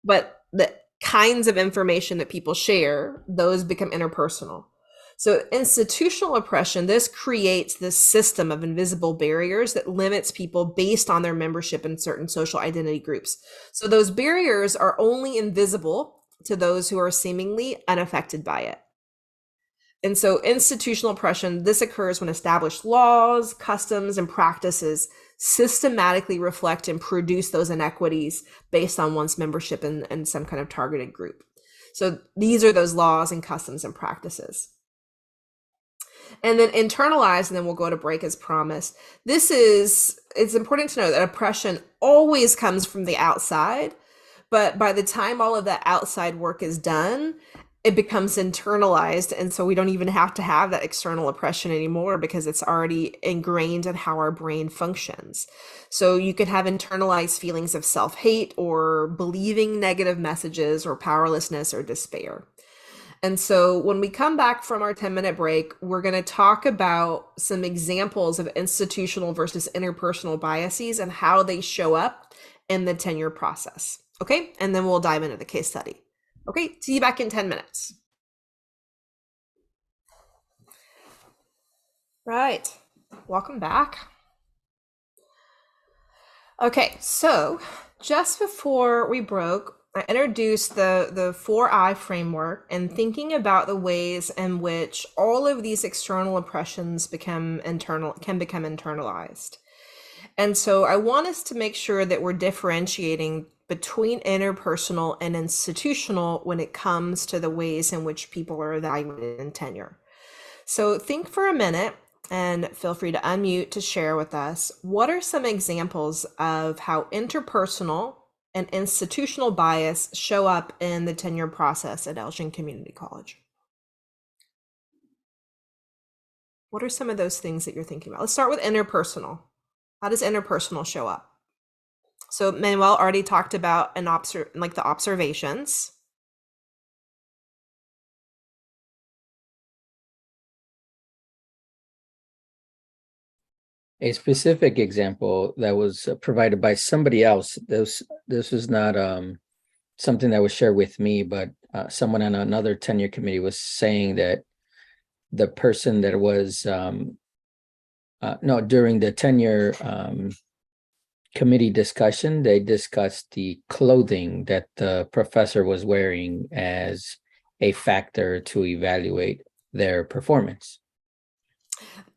but the kinds of information that people share, those become interpersonal. So institutional oppression, this creates this system of invisible barriers that limits people based on their membership in certain social identity groups. So those barriers are only invisible to those who are seemingly unaffected by it. And so institutional oppression, this occurs when established laws, customs, and practices systematically reflect and produce those inequities based on one's membership in some kind of targeted group. So these are those laws and customs and practices. And then internalized, and then we'll go to break as promised. It's important to know that oppression always comes from the outside, but by the time all of that outside work is done, it becomes internalized, and so we don't even have to have that external oppression anymore because it's already ingrained in how our brain functions. So you could have internalized feelings of self-hate or believing negative messages or powerlessness or despair. And so when we come back from our 10-minute break, we're going to talk about some examples of institutional versus interpersonal biases and how they show up in the tenure process. Okay, and then we'll dive into the case study. Okay, see you back in 10 minutes. Right, welcome back. Okay, so just before we broke, I introduced the 4I framework and thinking about the ways in which all of these external oppressions can become internalized. And so I want us to make sure that we're differentiating between interpersonal and institutional when it comes to the ways in which people are evaluated in tenure. So think for a minute and feel free to unmute to share with us, what are some examples of how interpersonal and institutional bias show up in the tenure process at Elgin Community College? What are some of those things that you're thinking about? Let's start with interpersonal. How does interpersonal show up? So Manuel already talked about the observations. A specific example that was provided by somebody else. This was not something that was shared with me, but someone on another tenure committee was saying that the person that was during the tenure committee discussion, they discussed the clothing that the professor was wearing as a factor to evaluate their performance.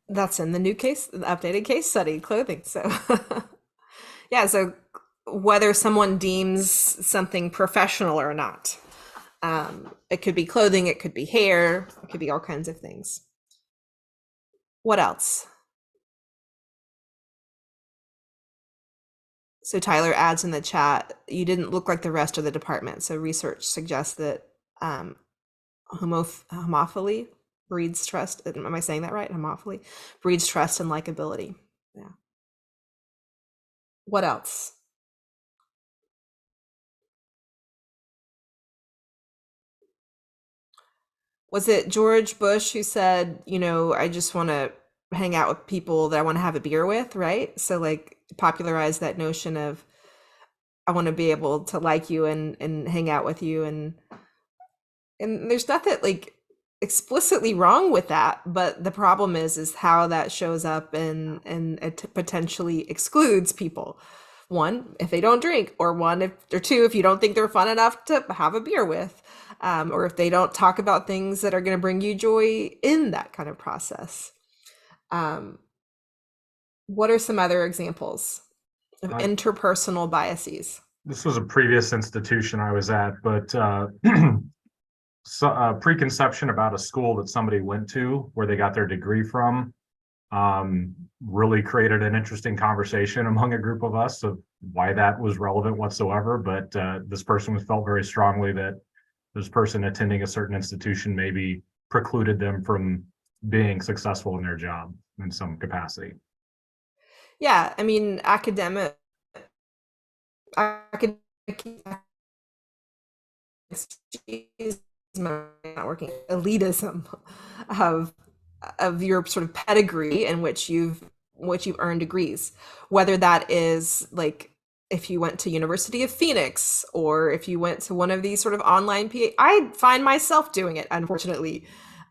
That's in the updated case study, clothing. So yeah, so whether someone deems something professional or not. It could be clothing, it could be hair, it could be all kinds of things. What else? So Tyler adds in the chat, you didn't look like the rest of the department. So research suggests that homophily breeds trust. Am I saying that right? Homophily breeds trust and likability. Yeah. What else? Was it George Bush who said, I just want to hang out with people that I want to have a beer with, right? So like popularize that notion of I want to be able to like you and hang out with you, and there's nothing like explicitly wrong with that, but the problem is how that shows up and it potentially excludes people. One, if they don't drink, or two, if you don't think they're fun enough to have a beer with, or if they don't talk about things that are going to bring you joy in that kind of process. What are some other examples of interpersonal biases? This was a previous institution I was at, but so a preconception about a school that somebody went to where they got their degree from really created an interesting conversation among a group of us of why that was relevant whatsoever. But this person felt very strongly that this person attending a certain institution maybe precluded them from being successful in their job in some capacity. Yeah, I mean, academic not working elitism of your sort of pedigree in which you've earned degrees, whether that is like if you went to University of Phoenix or if you went to one of these sort of online I find myself doing it, unfortunately,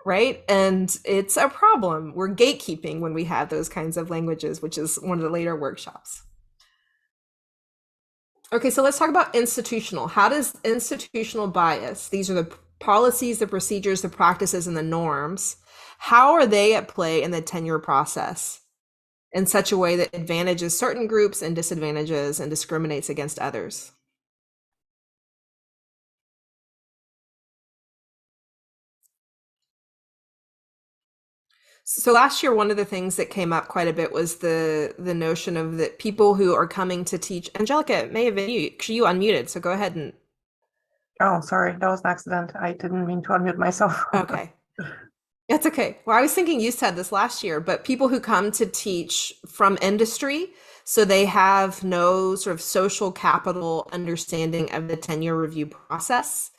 right? And it's a problem. We're gatekeeping when we have those kinds of languages, which is one of the later workshops. Okay, so let's talk about institutional. How does institutional bias, these are the policies, the procedures, the practices, and the norms, how are they at play in the tenure process in such a way that advantages certain groups and disadvantages and discriminates against others? So last year, one of the things that came up quite a bit was the notion of that people who are coming to teach. Angelica, it may have been you unmuted, so go ahead and Oh, sorry, that was an accident. I didn't mean to unmute myself. Okay. That's okay. Well, I was thinking you said this last year, but people who come to teach from industry, so they have no sort of social capital understanding of the tenure review process,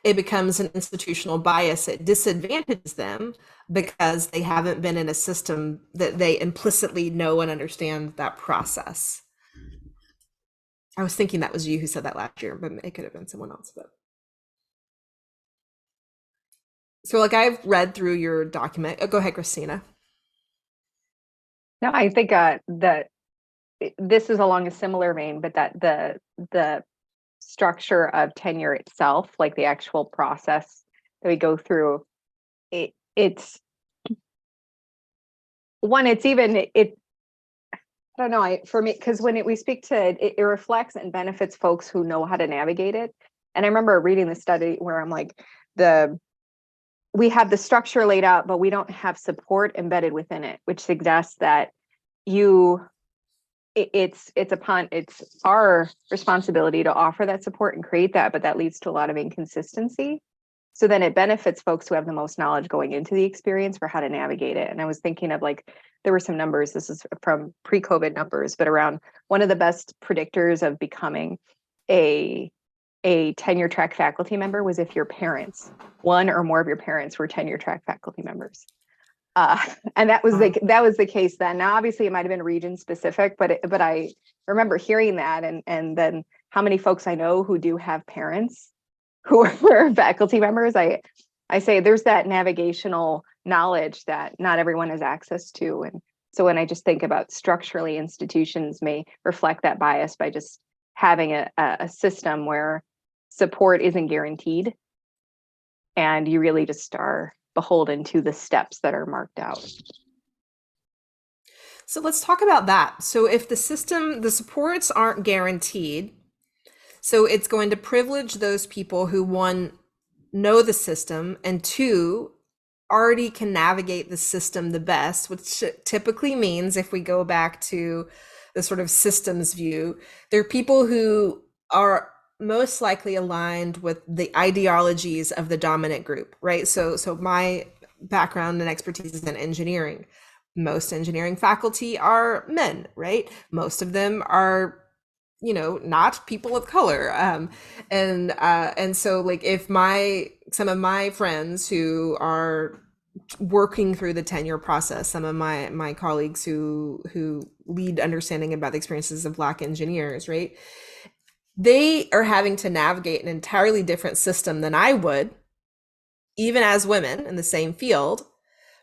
it becomes an institutional bias. It disadvantages them because they haven't been in a system that they implicitly know and understand that process. I was thinking that was you who said that last year, but it could have been someone else. But so, like, I've read through your document. Oh, go ahead, Christina. No, I think that this is along a similar vein, but that the structure of tenure itself, like the actual process that we go through, it's one. It's even it. I don't know. For me, because when we speak to it, it reflects and benefits folks who know how to navigate it. And I remember reading the study where I'm like, we have the structure laid out, but we don't have support embedded within it, which suggests that it's our responsibility to offer that support and create that, but that leads to a lot of inconsistency. So then it benefits folks who have the most knowledge going into the experience for how to navigate it. And I was thinking of, like, there were some numbers, this is from pre-COVID numbers, but around one of the best predictors of becoming a tenure track faculty member was if your parents, one or more of your parents, were tenure track faculty members. And that was the case then. Now, obviously, it might have been region specific, but I remember hearing that, and then how many folks I know who do have parents who are faculty members. I say there's that navigational knowledge that not everyone has access to, and so when I just think about structurally, institutions may reflect that bias by just having a system where support isn't guaranteed, and you really just are beholden to the steps that are marked out. So let's talk about that. So if the supports aren't guaranteed, so it's going to privilege those people who, one, know the system, and two, already can navigate the system the best, which typically means, if we go back to the sort of systems view, there are people who are most likely aligned with the ideologies of the dominant group, right? So my background and expertise is in engineering. Most engineering faculty are men, right? Most of them are, not people of color. And so, like, if some of my friends who are working through the tenure process, some of my colleagues who lead understanding about the experiences of Black engineers, right? They are having to navigate an entirely different system than I would, even as women in the same field,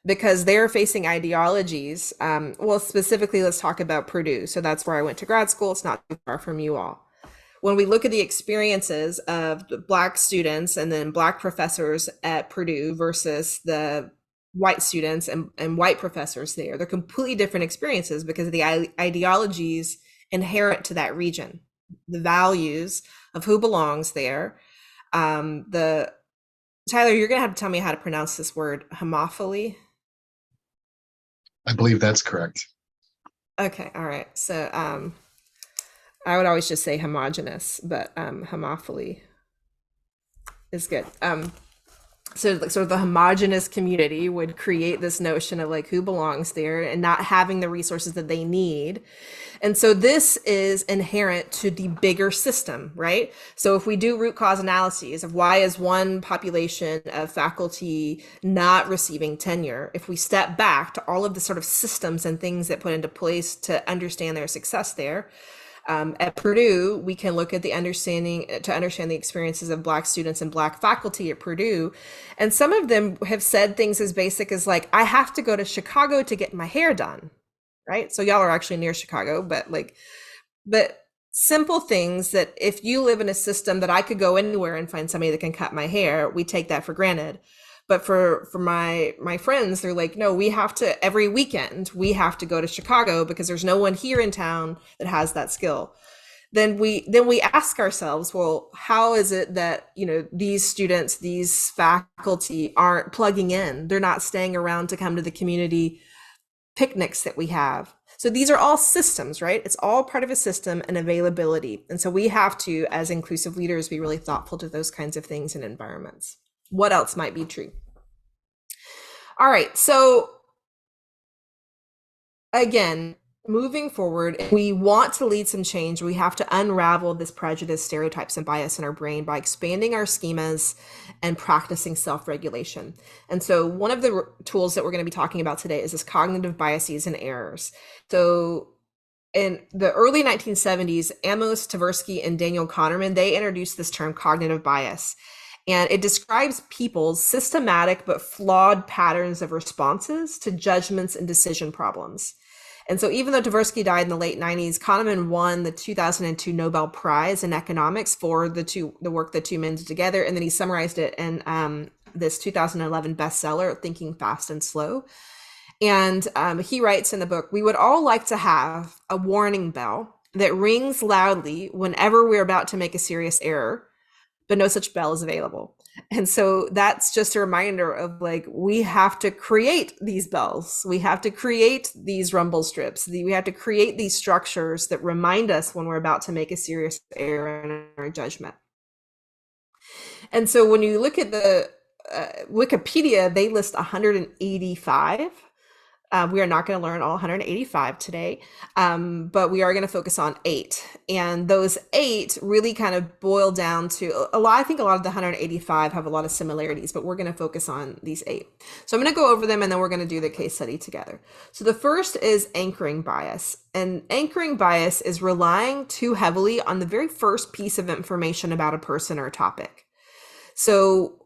because they're facing ideologies. Well, specifically, let's talk about Purdue. So that's where I went to grad school. It's not too far from you all. When we look at the experiences of the Black students and then Black professors at Purdue versus the white students and white professors there, they're completely different experiences because of the ideologies inherent to that region, the values of who belongs there. Tyler, you're going to have to tell me how to pronounce this word, homophily. I believe that's correct. Okay, all right. So I would always just say homogenous, but homophily is good. So sort of the homogenous community would create this notion of, like, who belongs there and not having the resources that they need. And so this is inherent to the bigger system, right? So if we do root cause analyses of why is one population of faculty not receiving tenure, if we step back to all of the sort of systems and things that put into place to understand their success there, at Purdue, we can look at to understand the experiences of Black students and Black faculty at Purdue. And some of them have said things as basic as, like, I have to go to Chicago to get my hair done, right? So y'all are actually near Chicago, but simple things that if you live in a system that I could go anywhere and find somebody that can cut my hair, we take that for granted. But for my friends, they're like, no, we have to, every weekend, we have to go to Chicago because there's no one here in town that has that skill. Then we ask ourselves, well, how is it that, these students, these faculty aren't plugging in? They're not staying around to come to the community picnics that we have. So these are all systems, right? It's all part of a system and availability. And so we have to, as inclusive leaders, be really thoughtful to those kinds of things in environments. What else might be true? All right, so again, moving forward, if we want to lead some change, we have to unravel this prejudice, stereotypes, and bias in our brain by expanding our schemas and practicing self-regulation. And so one of the tools that we're going to be talking about today is this cognitive biases and errors. So in the early 1970s, Amos Tversky and Daniel Kahneman, they introduced this term cognitive bias. And it describes people's systematic but flawed patterns of responses to judgments and decision problems. And so even though Tversky died in the late 90s, Kahneman won the 2002 Nobel Prize in economics for the work the two men did together. And then he summarized it in this 2011 bestseller, Thinking Fast and Slow. And he writes in the book, we would all like to have a warning bell that rings loudly whenever we're about to make a serious error, but no such bell is available. And so that's just a reminder of like, we have to create these bells. We have to create these rumble strips. We have to create these structures that remind us when we're about to make a serious error in our judgment. And so when you look at the Wikipedia, they list 185. We are not going to learn all 185 today, but we are going to focus on 8. And those 8 really kind of boil down to a lot. I think a lot of the 185 have a lot of similarities, but we're going to focus on these 8. So I'm going to go over them and then we're going to do the case study together. So the first is anchoring bias. And anchoring bias is relying too heavily on the very first piece of information about a person or a topic. So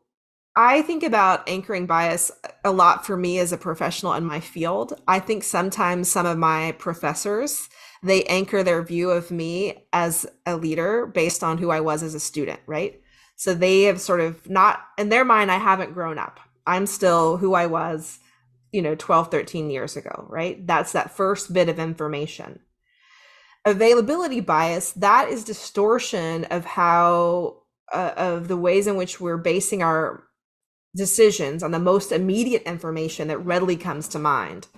I think about anchoring bias a lot for me as a professional in my field. I think sometimes some of my professors, they anchor their view of me as a leader based on who I was as a student, right? So they have sort of not, in their mind, I haven't grown up. I'm still who I was, 12, 13 years ago, right? That's that first bit of information. Availability bias, that is distortion of of the ways in which we're basing our decisions on the most immediate information that readily comes to mind.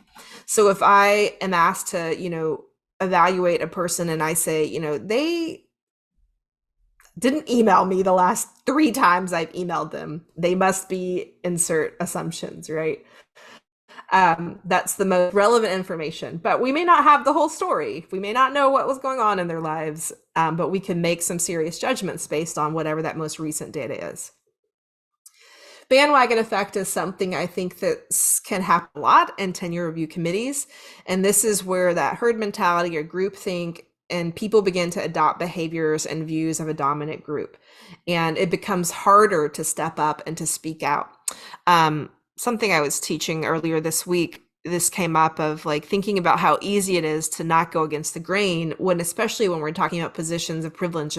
So if I am asked to, evaluate a person and I say, they didn't email me the last 3 times I've emailed them, they must be insert assumptions, right? That's the most relevant information, but we may not have the whole story. We may not know what was going on in their lives, but we can make some serious judgments based on whatever that most recent data is. Bandwagon effect is something I think that can happen a lot in tenure review committees. And this is where that herd mentality or groupthink and people begin to adopt behaviors and views of a dominant group. And it becomes harder to step up and to speak out. Something I was teaching earlier this week, this came up of like thinking about how easy it is to not go against the grain especially when we're talking about positions of privilege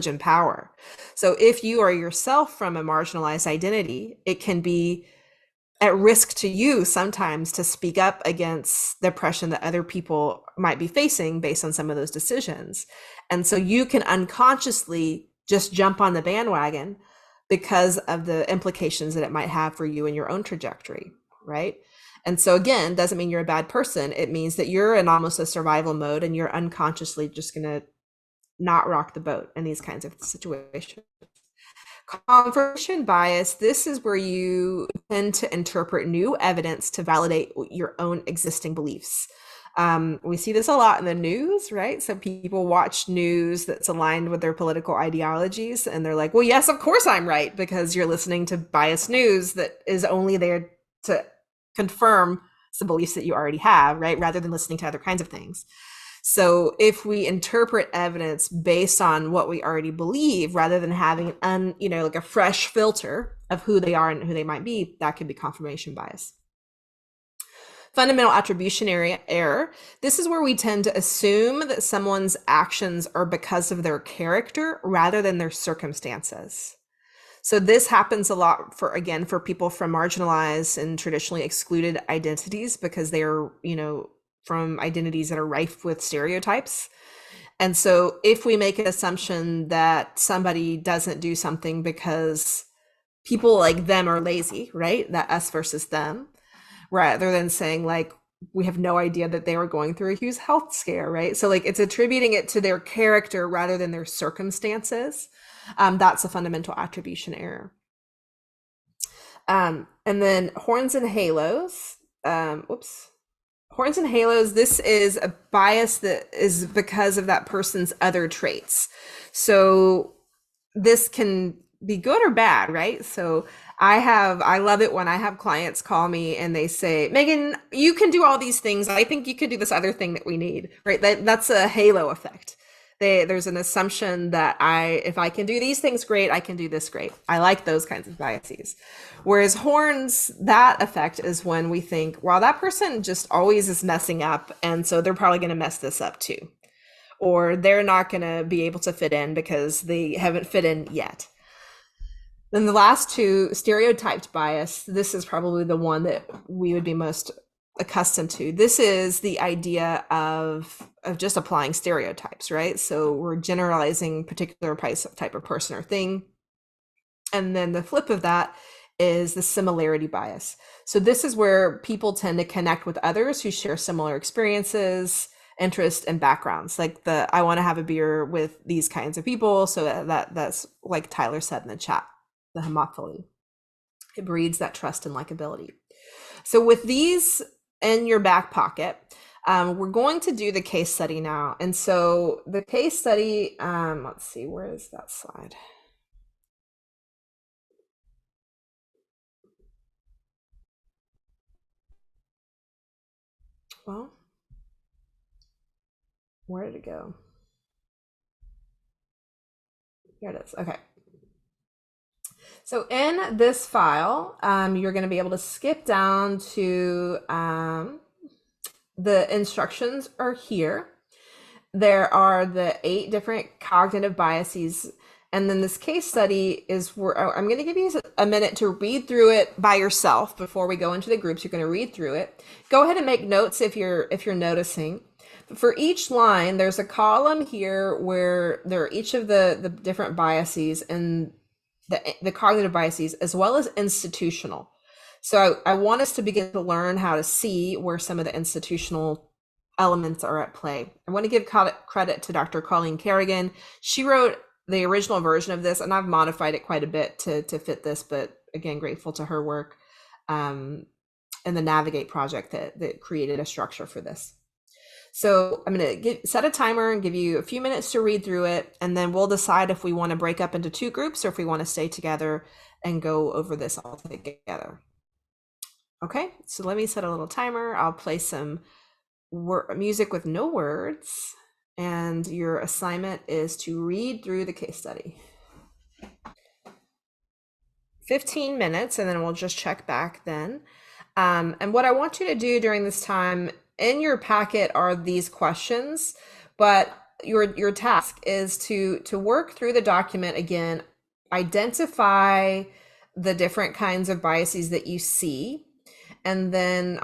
and power. So if you are yourself from a marginalized identity, it can be at risk to you sometimes to speak up against the oppression that other people might be facing based on some of those decisions. And so you can unconsciously just jump on the bandwagon because of the implications that it might have for you and your own trajectory, right? And so again, doesn't mean you're a bad person. It means that you're in almost a survival mode and you're unconsciously just going to not rock the boat in these kinds of situations. Confirmation bias, this is where you tend to interpret new evidence to validate your own existing beliefs. We see this a lot in the news, right? So people watch news that's aligned with their political ideologies and they're like, well, yes, of course I'm right, because you're listening to biased news that is only there to confirm some beliefs that you already have, right? Rather than listening to other kinds of things. So if we interpret evidence based on what we already believe, rather than having like a fresh filter of who they are and who they might be, that could be confirmation bias. Fundamental attribution error. This is where we tend to assume that someone's actions are because of their character rather than their circumstances. So this happens a lot for people from marginalized and traditionally excluded identities because they're, from identities that are rife with stereotypes. And so if we make an assumption that somebody doesn't do something because people like them are lazy, right? That us versus them, rather than saying like, we have no idea that they were going through a huge health scare, right? So like it's attributing it to their character rather than their circumstances. That's a fundamental attribution error. And then horns and halos. Whoops. Horns and halos, this is a bias that is because of that person's other traits. So this can be good or bad, right? So I love it when I have clients call me and they say, Megan, you can do all these things. I think you could do this other thing that we need, right? That's a halo effect. There's an assumption that if I can do these things great, I can do this great. I like those kinds of biases. Whereas horns, that effect is when we think, well, that person just always is messing up, and so they're probably going to mess this up too. Or they're not going to be able to fit in because they haven't fit in yet. Then the last two, stereotyped bias, this is probably the one that we would be most accustomed to. This is the idea of just applying stereotypes, right? So we're generalizing particular type of person or thing. And then the flip of that is the similarity bias. So this is where people tend to connect with others who share similar experiences, interests, and backgrounds. Like I want to have a beer with these kinds of people. So that's like Tyler said in the chat, the homophily. It breeds that trust and likability. So with these in your back pocket, we're going to do the case study now. And so the case study, let's see, where is that slide? Well, where did it go? Here it is. Okay. So in this file, you're going to be able to skip down to the instructions are here. There are the 8 different cognitive biases. And then this case study is where I'm going to give you a minute to read through it by yourself before we go into the groups. You're going to read through it. Go ahead and make notes if you're noticing. But for each line, there's a column here where there are each of the different biases and the cognitive biases, as well as institutional. So I want us to begin to learn how to see where some of the institutional elements are at play. I want to give credit to Dr. Colleen Kerrigan. She wrote the original version of this, and I've modified it quite a bit to fit this, but again, grateful to her work and the Navigate project that created a structure for this. So I'm going to set a timer and give you a few minutes to read through it, and then we'll decide if we want to break up into 2 groups or if we want to stay together and go over this all together. Okay, so let me set a little timer. I'll play some music with no words, and your assignment is to read through the case study. 15 minutes, and then we'll just check back then. And what I want you to do during this time, in your packet are these questions, but your task is to work through the document again, identify the different kinds of biases that you see, and then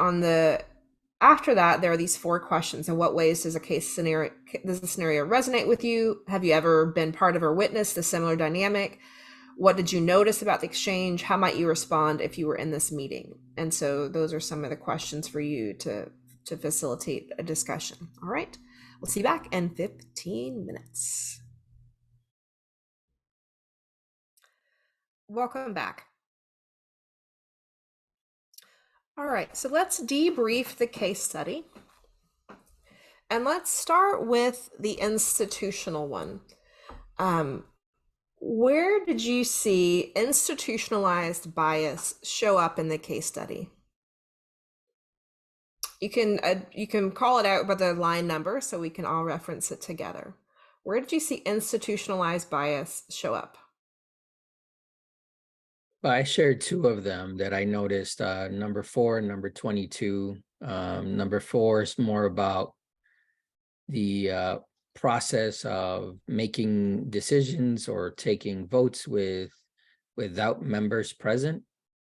after that, there are these 4 questions. In what ways does the scenario resonate with you? Have you ever been part of or witnessed a similar dynamic? What did you notice about the exchange? How might you respond if you were in this meeting? And so those are some of the questions for you to facilitate a discussion. All right, we'll see you back in 15 minutes. Welcome back. All right, so let's debrief the case study. And let's start with the institutional one. Where did you see institutionalized bias show up in the case study? You can call it out by the line number so we can all reference it together. Where did you see institutionalized bias show up? I shared 2 of them that I noticed, number 4 and number 22. Number 4 is more about the process of making decisions or taking votes without members present.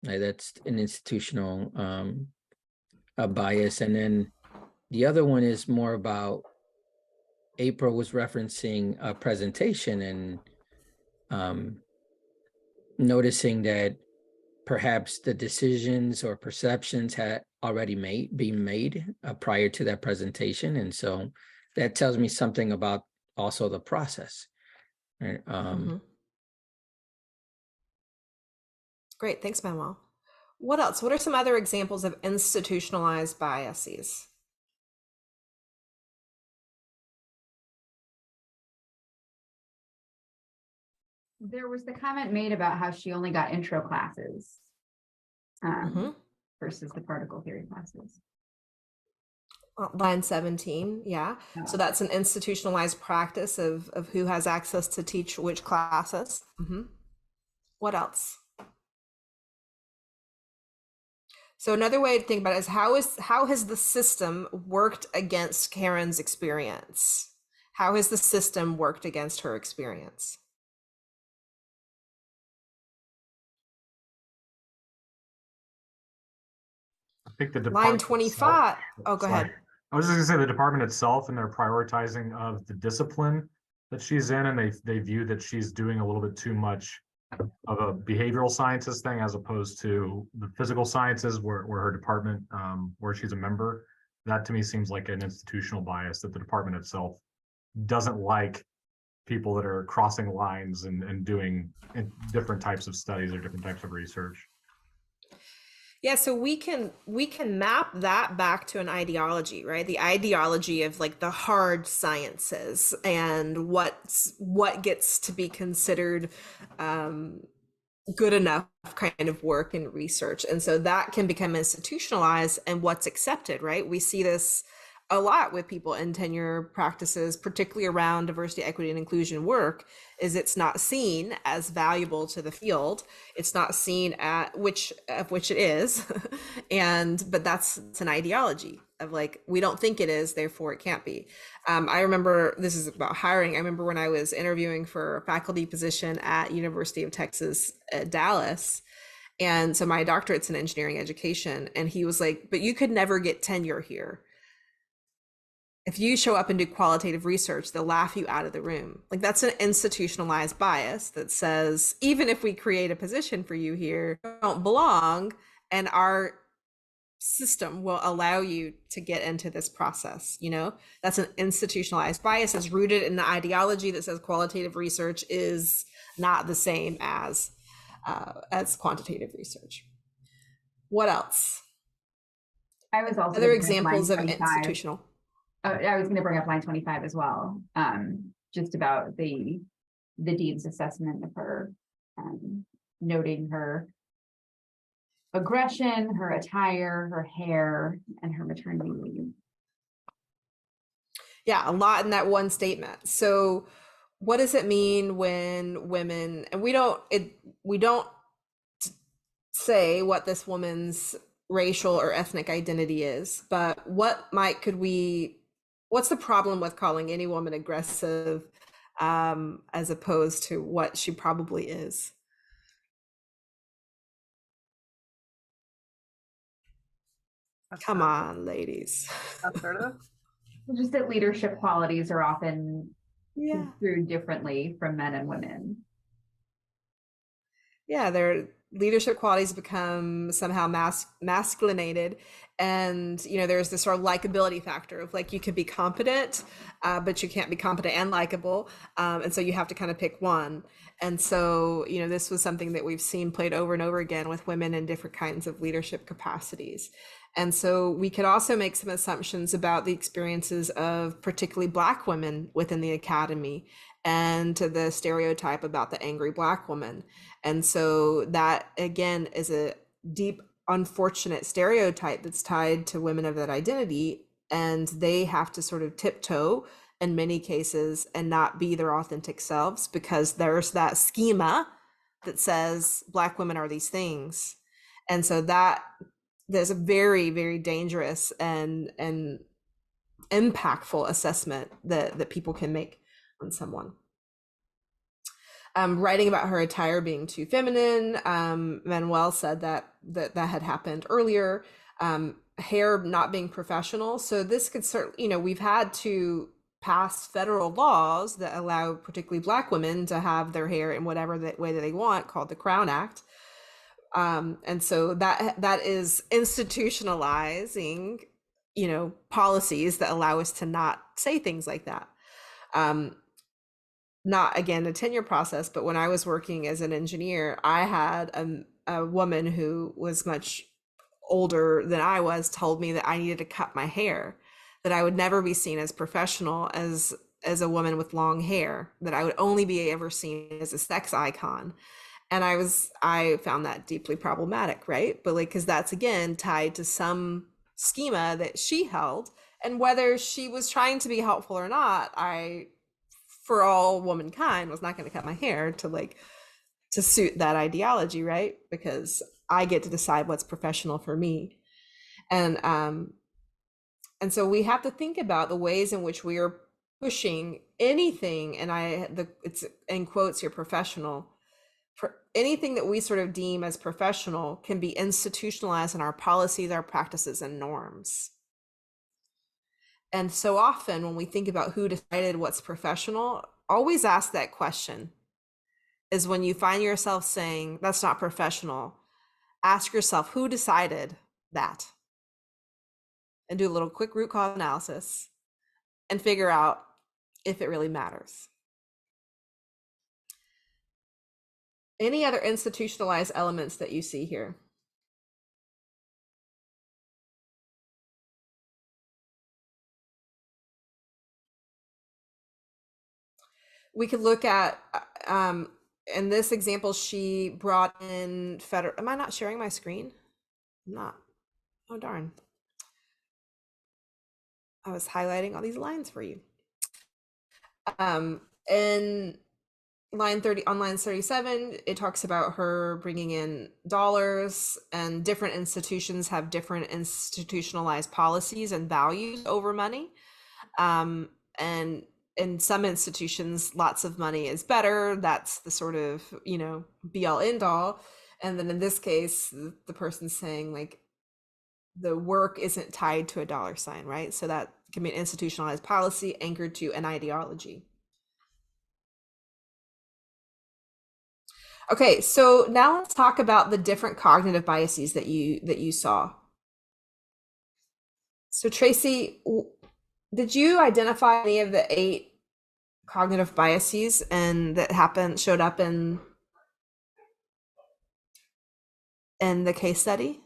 That's an institutional bias. And then the other one is more about, April was referencing a presentation and noticing that perhaps the decisions or perceptions had already been made prior to that presentation. And so that tells me something about also the process. Right? Great, thanks, Manuel. What else? What are some other examples of institutionalized biases? There was the comment made about how she only got intro classes versus the particle theory classes. Line 17, yeah. So that's an institutionalized practice of who has access to teach which classes. What else? So another way to think about it is how has the system worked against Karen's experience? How has the system worked against her experience? I think the Line department 25. itself, Oh, go sorry. ahead. I was just gonna say the department itself and their prioritizing of the discipline that she's in, and they view that she's doing a little bit too much of a behavioral sciences thing as opposed to the physical sciences where her department, where she's a member. That to me seems like an institutional bias that the department itself doesn't like people that are crossing lines and doing different types of studies or different types of research. Yeah, so we can map that back to an ideology, right? The ideology of like the hard sciences and what gets to be considered good enough kind of work and research. And so that can become institutionalized and what's accepted, right? We see this a lot with people in tenure practices, particularly around diversity, equity, and inclusion work, is it's not seen as valuable to the field. It's not seen at which it is. But it's an ideology of like, we don't think it is, therefore it can't be. I remember, this is about hiring. I remember when I was interviewing for a faculty position at University of Texas at Dallas. And so my doctorate's in engineering education. And he was like, but you could never get tenure here. If you show up and do qualitative research, they'll laugh you out of the room. Like that's an institutionalized bias that says, even if we create a position for you here, you don't belong, and our system will allow you to get into this process. That's an institutionalized bias. Is rooted in the ideology that says qualitative research is not the same as quantitative research. What else? I was also other examples of institutional. I was going to bring up line 25 as well, just about the dean's assessment of her, noting her aggression, her attire, her hair, and her maternity leave. Yeah, a lot in that one statement. So what does it mean when women, and we don't say what this woman's racial or ethnic identity is, but what's the problem with calling any woman aggressive as opposed to what she probably is? Come on, ladies. Assertive. Just that leadership qualities are often construed differently from men and women. Yeah, their leadership qualities become somehow masculinated, and there's this sort of likability factor of like you could be competent, but you can't be competent and likable, and so you have to kind of pick one. And so this was something that we've seen played over and over again with women in different kinds of leadership capacities. And so we could also make some assumptions about the experiences of particularly Black women within the academy and to the stereotype about the angry Black woman. And so that, again, is a deep, unfortunate stereotype that's tied to women of that identity. And they have to sort of tiptoe in many cases and not be their authentic selves because there's that schema that says Black women are these things. And so there's a very, very dangerous and impactful assessment that people can make on someone. Writing about her attire being too feminine, Manuel said that had happened earlier. Hair not being professional. So this could certainly, we've had to pass federal laws that allow particularly Black women to have their hair in whatever way that they want, called the Crown Act. And so that is institutionalizing, policies that allow us to not say things like that. Not again a tenure process, but when I was working as an engineer, I had a woman who was much older than I was told me that I needed to cut my hair, that I would never be seen as professional as a woman with long hair, that I would only be ever seen as a sex icon. And I found that deeply problematic, right? But like, because that's again tied to some schema that she held, and whether she was trying to be helpful or not, for all womankind, was not going to cut my hair to suit that ideology, right? Because I get to decide what's professional for me. And so we have to think about the ways in which we are pushing anything, and it's in quotes here, professional. For anything that we sort of deem as professional can be institutionalized in our policies, our practices, and norms. And so often when we think about who decided what's professional, always ask that question. Is when you find yourself saying, that's not professional, ask yourself, who decided that? And do a little quick root cause analysis and figure out if it really matters. Any other institutionalized elements that you see here? We could look at, in this example, she brought in federal, am I not sharing my screen? I'm not. Oh, darn. I was highlighting all these lines for you. In line 30, on line 37, it talks about her bringing in dollars, and different institutions have different institutionalized policies and values over money. And in some institutions, lots of money is better. That's the sort of, be all end all. And then in this case, the person's saying like, the work isn't tied to a dollar sign, right? So that can be an institutionalized policy anchored to an ideology. Okay, so now let's talk about the different cognitive biases that you saw. So Tracy, did you identify any of the 8 cognitive biases and that showed up in the case study?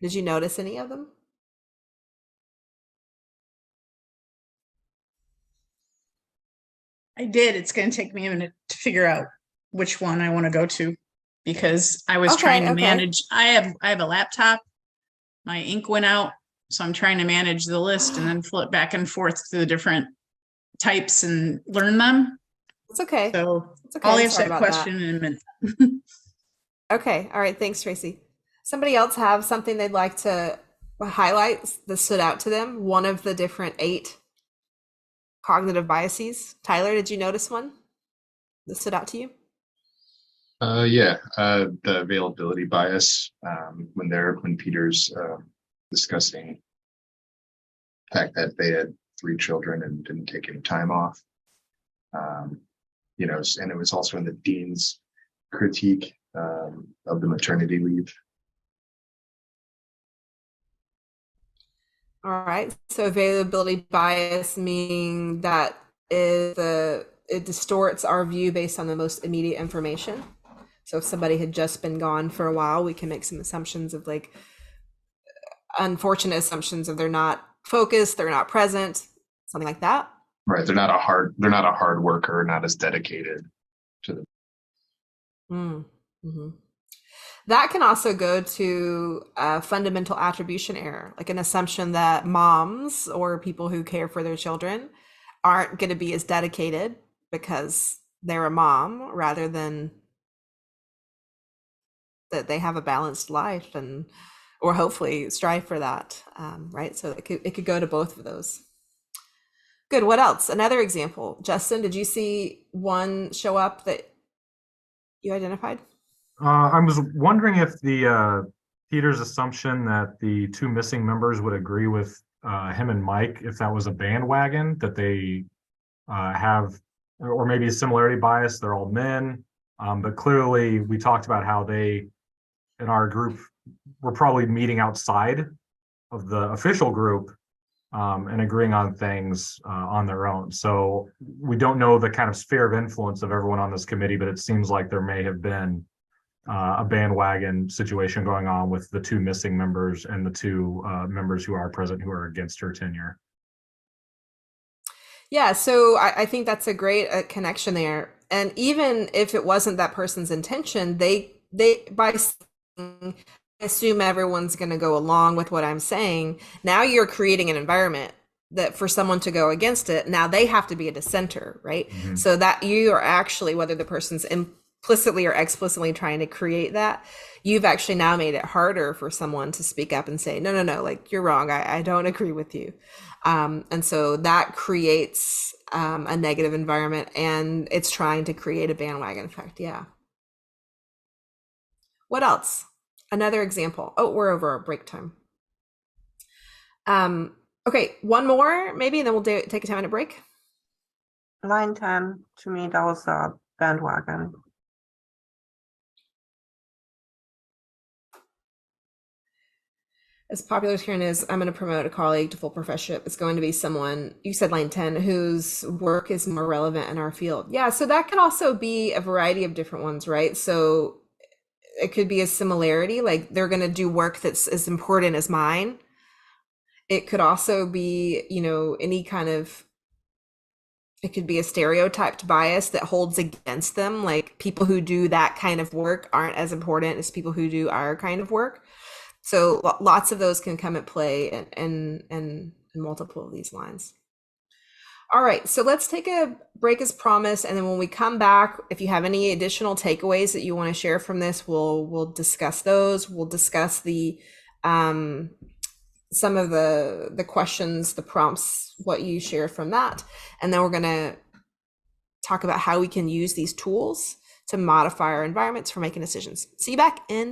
Did you notice any of them? I did. It's going to take me a minute to figure out which one I want to go to, because I was trying to manage. I have a laptop. My ink went out, so I'm trying to manage the list and then flip back and forth to the different types and learn them. It's okay. So it's okay. I'll answer that question in a minute. Okay. All right. Thanks, Tracy. Somebody else have something they'd like to highlight that stood out to them? One of the different 8 cognitive biases. Tyler, did you notice one that stood out to you? Yeah, the availability bias, when Peter's discussing the fact that they had 3 children and didn't take any time off. And it was also in the dean's critique of the maternity leave. All right. So availability bias, meaning that it distorts our view based on the most immediate information. So if somebody had just been gone for a while, we can make some assumptions of like unfortunate assumptions of they're not focused, they're not present, something like that. Right. They're not a hard worker, not as dedicated to the. Mm-hmm. That can also go to a fundamental attribution error, like an assumption that moms or people who care for their children aren't going to be as dedicated because they're a mom, rather than that they have a balanced life or hopefully strive for that, right? So it could go to both of those. Good. What else? Another example. Justin, did you see one show up that you identified? I was wondering if the Peter's assumption that the 2 missing members would agree with him and Mike, if that was a bandwagon that they have, or maybe a similarity bias. They're all men, but clearly we talked about how they in our group, we're probably meeting outside of the official group and agreeing on things on their own. So we don't know the kind of sphere of influence of everyone on this committee, but it seems like there may have been a bandwagon situation going on with the two missing members and the two members who are present who are against her tenure. Yeah, so I think that's a great connection there. And even if it wasn't that person's intention, they by assume everyone's going to go along with what I'm saying. Now you're creating an environment that for someone to go against it, now they have to be a dissenter, right? Mhm. So that you are actually, whether the person's implicitly or explicitly trying to create that, you've actually now made it harder for someone to speak up and say, no, like you're wrong. I don't agree with you. And so that creates a negative environment, and it's trying to create a bandwagon effect. Yeah. What else? Another example. Oh, we're over our break time. Okay, one more maybe, and then we'll take a 10-minute break. Line 10, to me, that was a bandwagon. As popular here is, I'm going to promote a colleague to full professorship. It's going to be someone, you said line 10, whose work is more relevant in our field. Yeah, so that could also be a variety of different ones, right? So it could be a similarity, like they're going to do work that's as important as mine. It could also be, any kind of, it could be a stereotyped bias that holds against them. Like people who do that kind of work aren't as important as people who do our kind of work. So lots of those can come at play in multiple of these lines. All right, so let's take a break as promised, and then when we come back, if you have any additional takeaways that you want to share from this, we'll discuss those. We'll discuss the some of the questions, the prompts, what you shared from that, and then we're going to talk about how we can use these tools to modify our environments for making decisions. See you back in.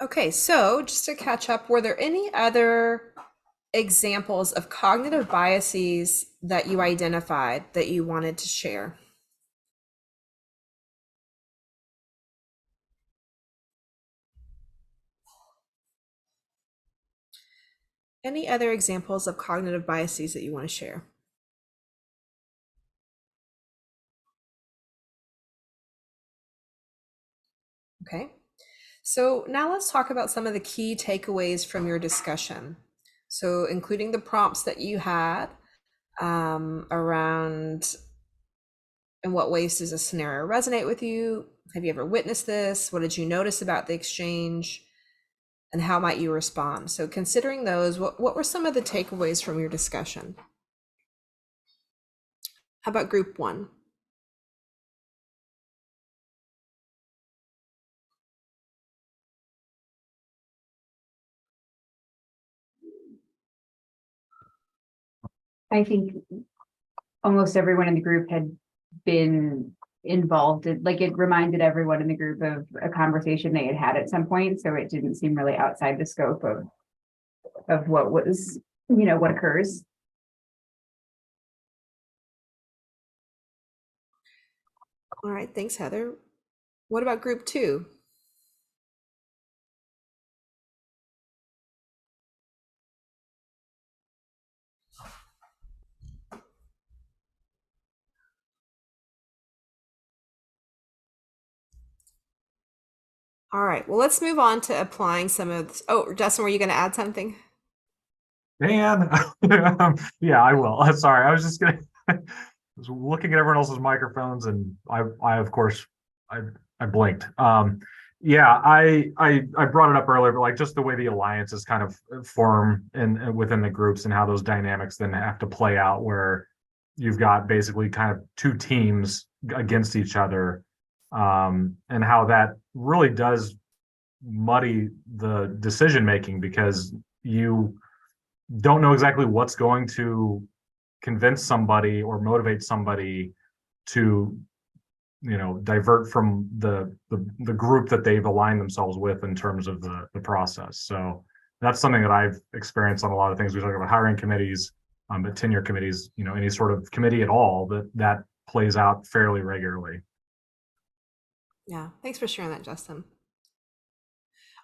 Okay, so just to catch up, were there any other examples of cognitive biases that you identified that you wanted to share? Any other examples of cognitive biases that you want to share? Okay, so now let's talk about some of the key takeaways from your discussion. So including the prompts that you had around in what ways does a scenario resonate with you? Have you ever witnessed this? What did you notice about the exchange? And how might you respond? So considering those, what were some of the takeaways from your discussion? How about group one? I think almost everyone in the group had been involved in, like it reminded everyone in the group of a conversation they had had at some point. So it didn't seem really outside the scope of what was, what occurs. All right, thanks, Heather. What about group two? All right, well, let's move on to applying some of this. Oh, Justin, were you going to add something? Dan, yeah, I will. Sorry, I was just gonna I was looking at everyone else's microphones, and I of course, I blinked. Yeah, I brought it up earlier, but like just the way the alliances kind of form within the groups and how those dynamics then have to play out, where you've got basically kind of two teams against each other, and how that really does muddy the decision making, because you don't know exactly what's going to convince somebody or motivate somebody to divert from the group that they've aligned themselves with in terms of the process. So that's something that I've experienced on a lot of things. We talk about hiring committees, but tenure committees, any sort of committee at all, that plays out fairly regularly. Yeah, thanks for sharing that, Justin.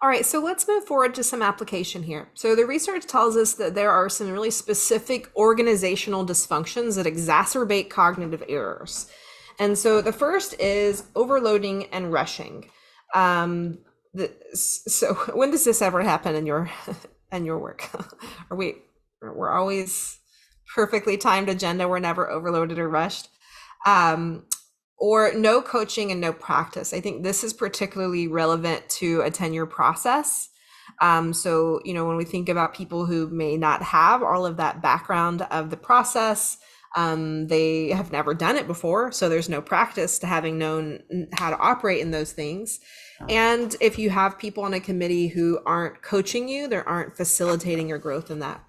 All right, so let's move forward to some application here. So the research tells us that there are some really specific organizational dysfunctions that exacerbate cognitive errors. And so the first is overloading and rushing. So when does this ever happen in your in your work? We're always perfectly timed agenda. We're never overloaded or rushed. Or no coaching and no practice. I think this is particularly relevant to a tenure process. So, when we think about people who may not have all of that background of the process, they have never done it before. So there's no practice to having known how to operate in those things. And if you have people on a committee who aren't coaching you, they aren't facilitating your growth in that.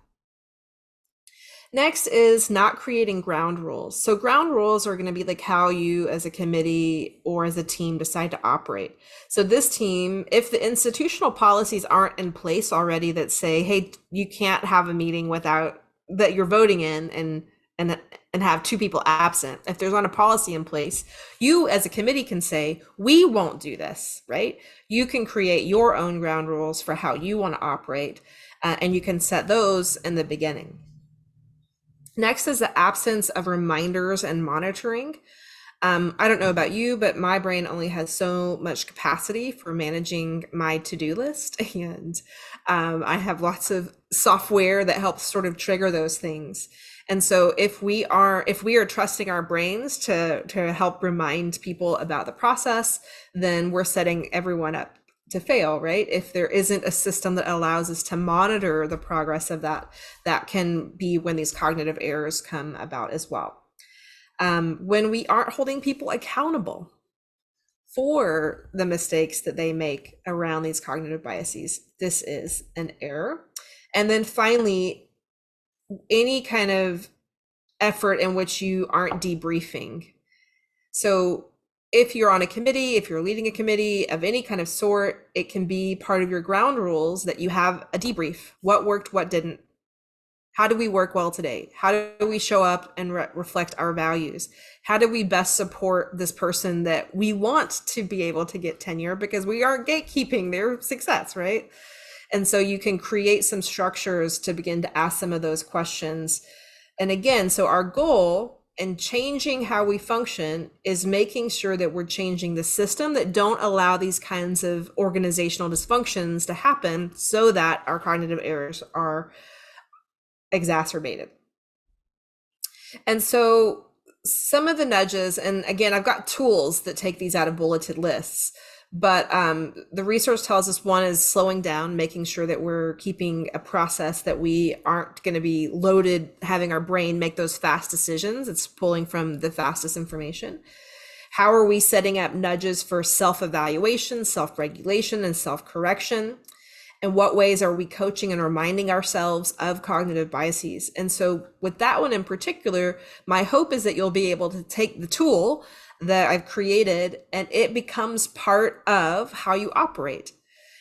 Next is not creating ground rules. So ground rules are going to be like how you as a committee or as a team decide to operate. So this team, if the institutional policies aren't in place already that say, hey, you can't have a meeting without that you're voting in and have two people absent. If there's not a policy in place, you as a committee can say, we won't do this, right? You can create your own ground rules for how you want to operate, and you can set those in the beginning. Next is the absence of reminders and monitoring. I don't know about you, but my brain only has so much capacity for managing my to-do list. And I have lots of software that helps sort of trigger those things. And so if we are trusting our brains to help remind people about the process, then we're setting everyone up to fail, right? If there isn't a system that allows us to monitor the progress of that can be when these cognitive errors come about as well. When we aren't holding people accountable for the mistakes that they make around these cognitive biases, this is an error. And then finally, any kind of effort in which you aren't debriefing. So if you're on a committee, if you're leading a committee of any kind of sort, it can be part of your ground rules that you have a debrief. What worked, what didn't? How do we work well today? How do we show up and reflect our values? How do we best support this person that we want to be able to get tenure, because we aren't gatekeeping their success, right? And so you can create some structures to begin to ask some of those questions. And again, so our goal in changing how we function is making sure that we're changing the system that don't allow these kinds of organizational dysfunctions to happen, so that our cognitive errors are exacerbated. And so some of the nudges, and again, I've got tools that take these out of bulleted lists, but the research tells us one is slowing down, making sure that we're keeping a process that we aren't going to be loaded, having our brain make those fast decisions. It's pulling from the fastest information. How are we setting up nudges for self-evaluation, self-regulation, and self-correction? In what ways are we coaching and reminding ourselves of cognitive biases? And so with that one in particular, my hope is that you'll be able to take the tool that I've created and it becomes part of how you operate.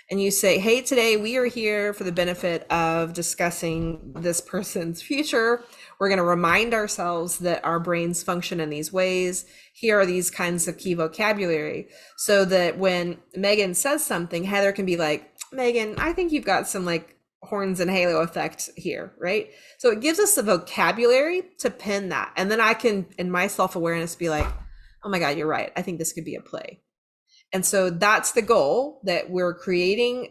And you say, hey, today we are here for the benefit of discussing this person's future. We're going to remind ourselves that our brains function in these ways. Here are these kinds of key vocabulary, so that when Megan says something, Heather can be like, Megan, I think you've got some like horns and halo effect here, right? So it gives us the vocabulary to pin that. And then I can, in my self-awareness, be like, oh my God, you're right. I think this could be a play. And so that's the goal, that we're creating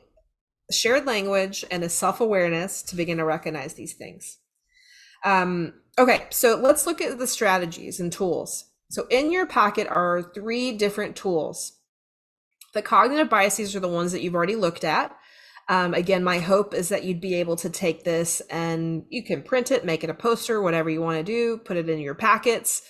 shared language and a self-awareness to begin to recognize these things. Okay, so let's look at the strategies and tools. So in your packet are 3 different tools. The cognitive biases are the ones that you've already looked at. Again, my hope is that you'd be able to take this and you can print it, make it a poster, whatever you want to do, put it in your packets,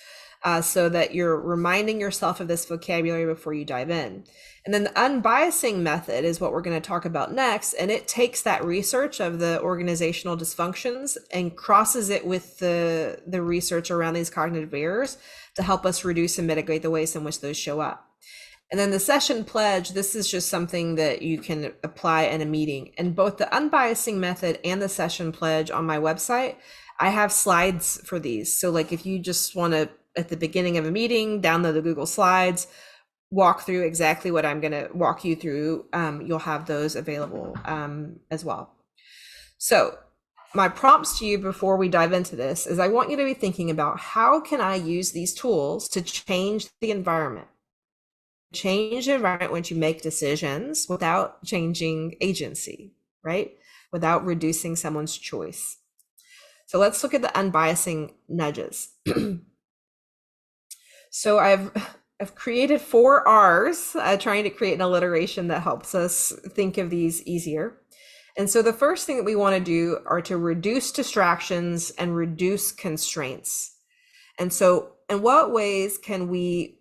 so that you're reminding yourself of this vocabulary before you dive in. And then the unbiasing method is what we're going to talk about next. And it takes that research of the organizational dysfunctions and crosses it with the research around these cognitive errors to help us reduce and mitigate the ways in which those show up. And then the session pledge, this is just something that you can apply in a meeting. And both the unbiasing method and the session pledge on my website, I have slides for these. So like if you just want to, at the beginning of a meeting, download the Google Slides, walk through exactly what I'm going to walk you through, you'll have those available as well. So my prompts to you before we dive into this is I want you to be thinking about how can I use these tools to change the environment? Change the environment when you make decisions without changing agency, right? Without reducing someone's choice. So let's look at the unbiasing nudges. So I've created 4 R's, trying to create an alliteration that helps us think of these easier. And so the first thing that we want to do are to reduce distractions and reduce constraints. And so in what ways can we,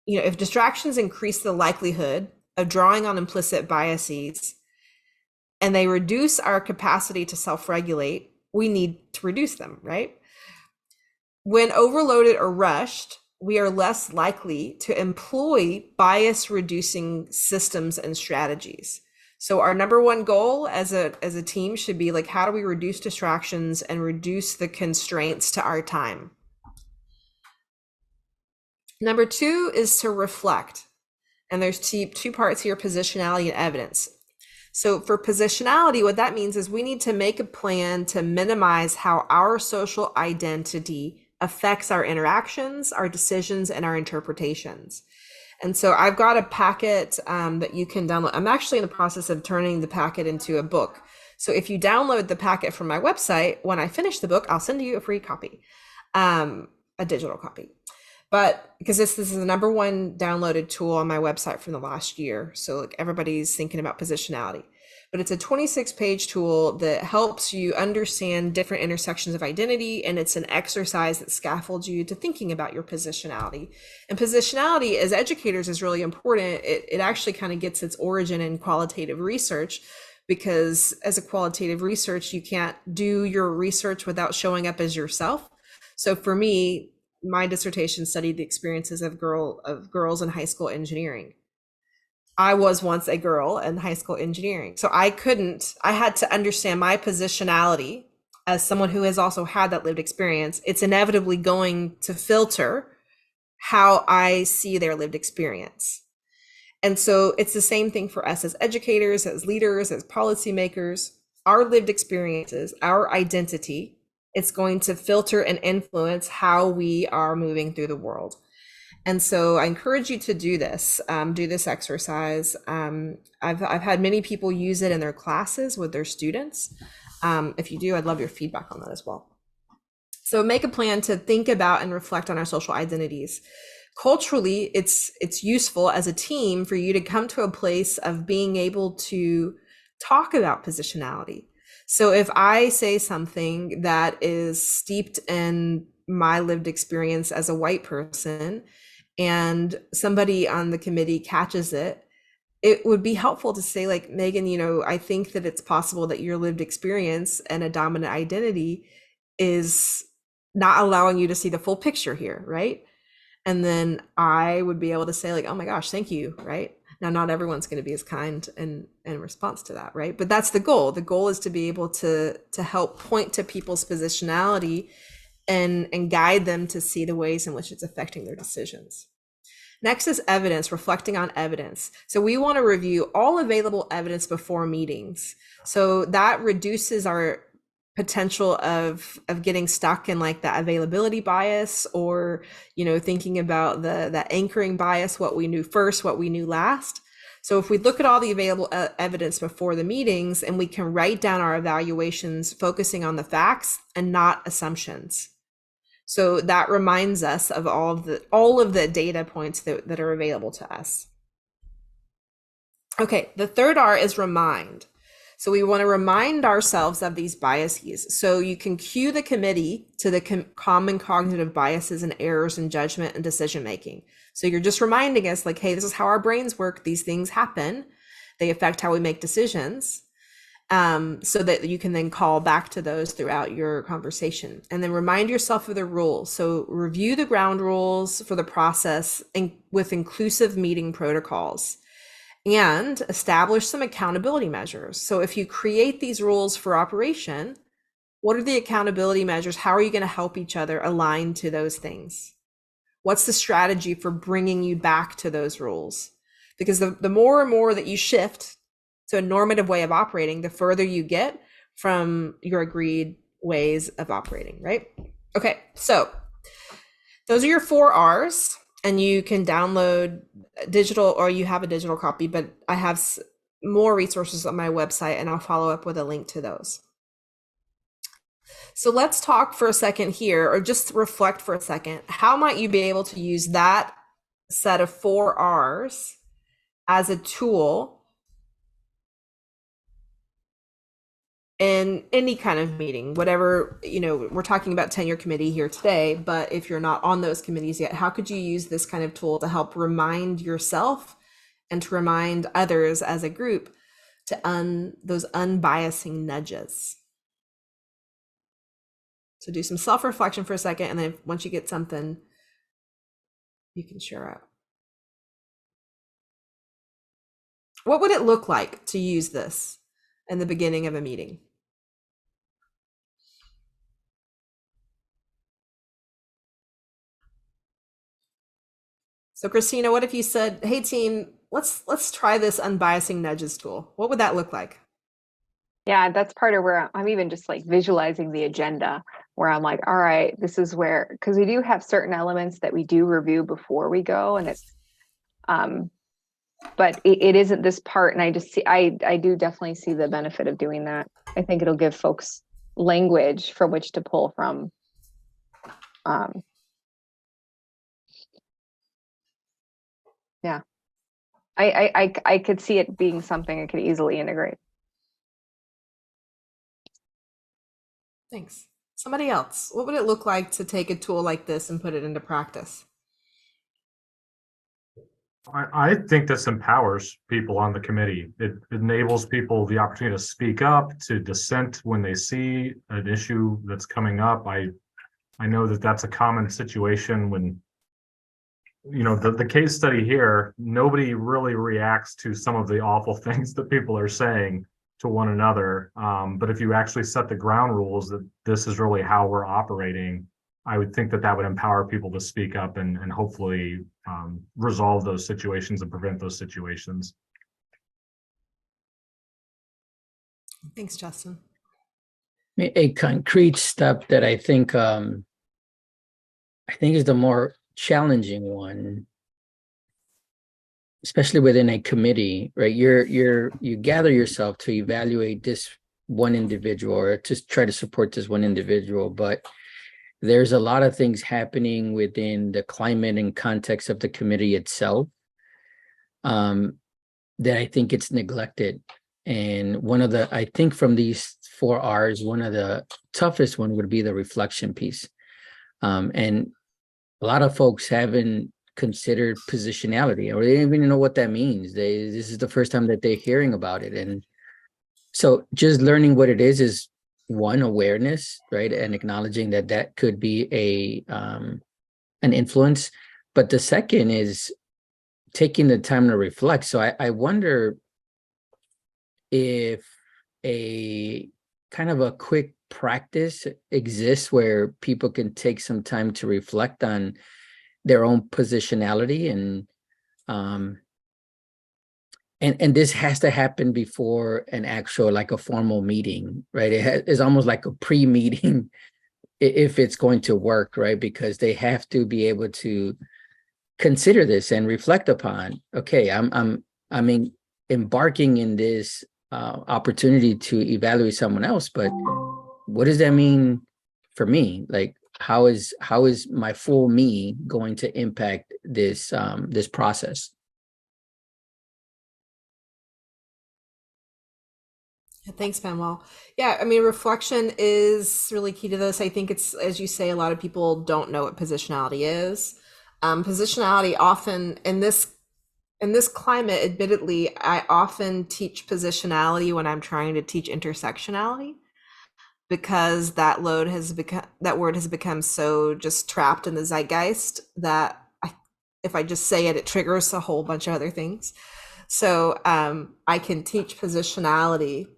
if distractions increase the likelihood of drawing on implicit biases and they reduce our capacity to self-regulate, we need to reduce them, right? When overloaded or rushed, we are less likely to employ bias-reducing systems and strategies. So our number one goal as a team should be like, how do we reduce distractions and reduce the constraints to our time? Number 2 is to reflect. And there's two parts here, positionality and evidence. So for positionality, what that means is we need to make a plan to minimize how our social identity affects our interactions, our decisions, and our interpretations. And so I've got a packet that you can download. I'm actually in the process of turning the packet into a book. So if you download the packet from my website, when I finish the book, I'll send you a free copy, a digital copy. But because this is the number one downloaded tool on my website from the last year. So like everybody's thinking about positionality. But it's a 26-page tool that helps you understand different intersections of identity, and it's an exercise that scaffolds you to thinking about your positionality. And positionality as educators is really important. It actually kind of gets its origin in qualitative research, because as a qualitative research, you can't do your research without showing up as yourself. So for me, my dissertation studied the experiences of girls in high school engineering. I was once a girl in high school engineering. So I had to understand my positionality as someone who has also had that lived experience. It's inevitably going to filter how I see their lived experience. And so it's the same thing for us as educators, as leaders, as policymakers. Our lived experiences, our identity, it's going to filter and influence how we are moving through the world. And so I encourage you to do this exercise. I've had many people use it in their classes with their students. If you do, I'd love your feedback on that as well. So make a plan to think about and reflect on our social identities. Culturally, it's useful as a team for you to come to a place of being able to talk about positionality. So if I say something that is steeped in my lived experience as a white person, and somebody on the committee catches it, it would be helpful to say, like, Megan, I think that it's possible that your lived experience and a dominant identity is not allowing you to see the full picture here, right? And then I would be able to say, like, oh my gosh, thank you, right? Now, not everyone's going to be as kind in response to that, right? But that's the goal. The goal is to be able to help point to people's positionality and guide them to see the ways in which it's affecting their decisions. Next is evidence, reflecting on evidence. So we want to review all available evidence before meetings. So that reduces our potential of getting stuck in like the availability bias, or thinking about the anchoring bias, what we knew first, what we knew last. So if we look at all the available evidence before the meetings, and we can write down our evaluations focusing on the facts and not assumptions. So that reminds us of all of the data points that are available to us. Okay, the third R is remind. So we want to remind ourselves of these biases. So you can cue the committee to the common cognitive biases and errors in judgment and decision making. So you're just reminding us, like, hey, this is how our brains work. These things happen. They affect how we make decisions. So that you can then call back to those throughout your conversation, and then remind yourself of the rules. So review the ground rules for the process with inclusive meeting protocols, and establish some accountability measures. So if you create these rules for operation, what are the accountability measures? How are you going to help each other align to those things? What's the strategy for bringing you back to those rules? Because the more and more that you shift to a normative way of operating, the further you get from your agreed ways of operating, right? Okay, so those are your 4 R's, and you can download digital, or you have a digital copy, but I have more resources on my website, and I'll follow up with a link to those. So let's talk for a second here, or just reflect for a second. How might you be able to use that set of 4 R's as a tool in any kind of meeting, whatever, we're talking about tenure committee here today, but if you're not on those committees yet, how could you use this kind of tool to help remind yourself and to remind others as a group to those unbiasing nudges? So do some self-reflection for a second, and then once you get something, you can share out. What would it look like to use this in the beginning of a meeting? So Christina, what if you said, hey team, let's try this unbiasing nudges tool? What would that look like? Yeah, that's part of where I'm even just like visualizing the agenda, where I'm like, all right, this is where, because we do have certain elements that we do review before we go, and it's but it isn't this part. And I just see, I do definitely see the benefit of doing that. I think it'll give folks language from which to pull from. Yeah, I could see it being something I could easily integrate. Thanks. Somebody else, what would it look like to take a tool like this and put it into practice? I think this empowers people on the committee. It enables people the opportunity to speak up, to dissent when they see an issue that's coming up. I know that that's a common situation when, the case study here, nobody really reacts to some of the awful things that people are saying to one another. But if you actually set the ground rules that this is really how we're operating, I would think that would empower people to speak up and hopefully resolve those situations and prevent those situations. Thanks, Justin. A concrete step that I think is the more challenging one, especially within a committee, right? You gather yourself to evaluate this one individual or to try to support this one individual, but there's a lot of things happening within the climate and context of the committee itself that I think it's neglected. And I think from these 4 R's, one of the toughest one would be the reflection piece. And a lot of folks haven't considered positionality, or they don't even know what that means. This is the first time that they're hearing about it. And so just learning what it is one, awareness, right? And acknowledging that could be an influence. But the second is taking the time to reflect. So I wonder if a kind of a quick practice exists where people can take some time to reflect on their own positionality, and this has to happen before an actual, like a formal meeting, right? It's almost like a pre-meeting if it's going to work, right? Because they have to be able to consider this and reflect upon, okay, I'm embarking in this opportunity to evaluate someone else, but what does that mean for me? Like, how is my full me going to impact this this process? Thanks, Manuel. Yeah, I mean, reflection is really key to this. I think it's, as you say, a lot of people don't know what positionality is. Positionality often in this climate, admittedly, I often teach positionality when I'm trying to teach intersectionality, because that word has become so just trapped in the zeitgeist that if I just say it, it triggers a whole bunch of other things. So I can teach positionality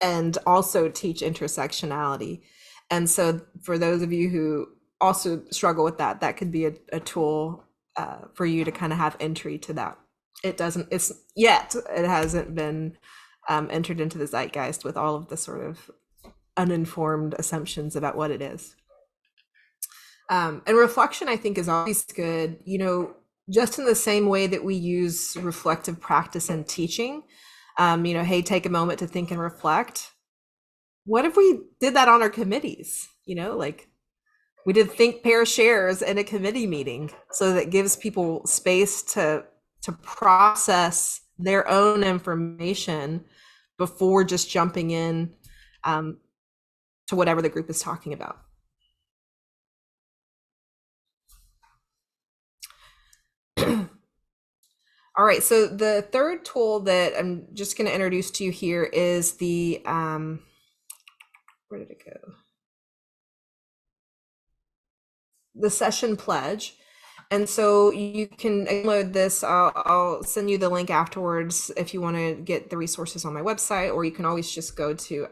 and also teach intersectionality. And so for those of you who also struggle with that, that could be a tool for you to kind of have entry to that. It hasn't been entered into the zeitgeist with all of the sort of uninformed assumptions about what it is. And reflection, I think, is always good, just in the same way that we use reflective practice in teaching. Hey, take a moment to think and reflect. What if we did that on our committees? Like we did think, pair, shares in a committee meeting, so that gives people space to process their own information before just jumping in to whatever the group is talking about. All right, so the third tool that I'm just going to introduce to you here is the, where did it go? The session pledge. And so you can download this. I'll send you the link afterwards if you want to get the resources on my website, or you can always just go to,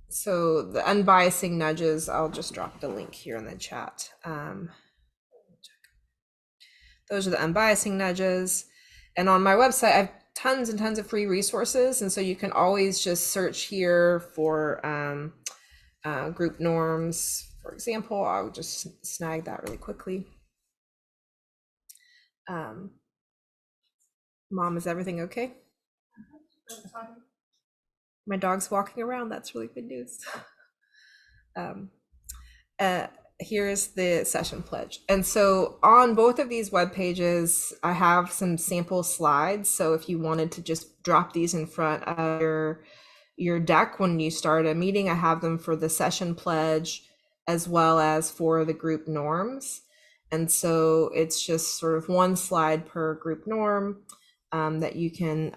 so the unbiasing nudges, I'll just drop the link here in the chat. Those are the unbiasing nudges. And on my website, I have tons and tons of free resources. And so you can always just search here for group norms. For example, I'll just snag that really quickly. Mom, is everything okay? My dog's walking around. That's really good news. Here's the session pledge. And so on both of these web pages, I have some sample slides. So if you wanted to just drop these in front of your deck when you start a meeting, I have them for the session pledge as well as for the group norms. And so it's just sort of one slide per group norm that you can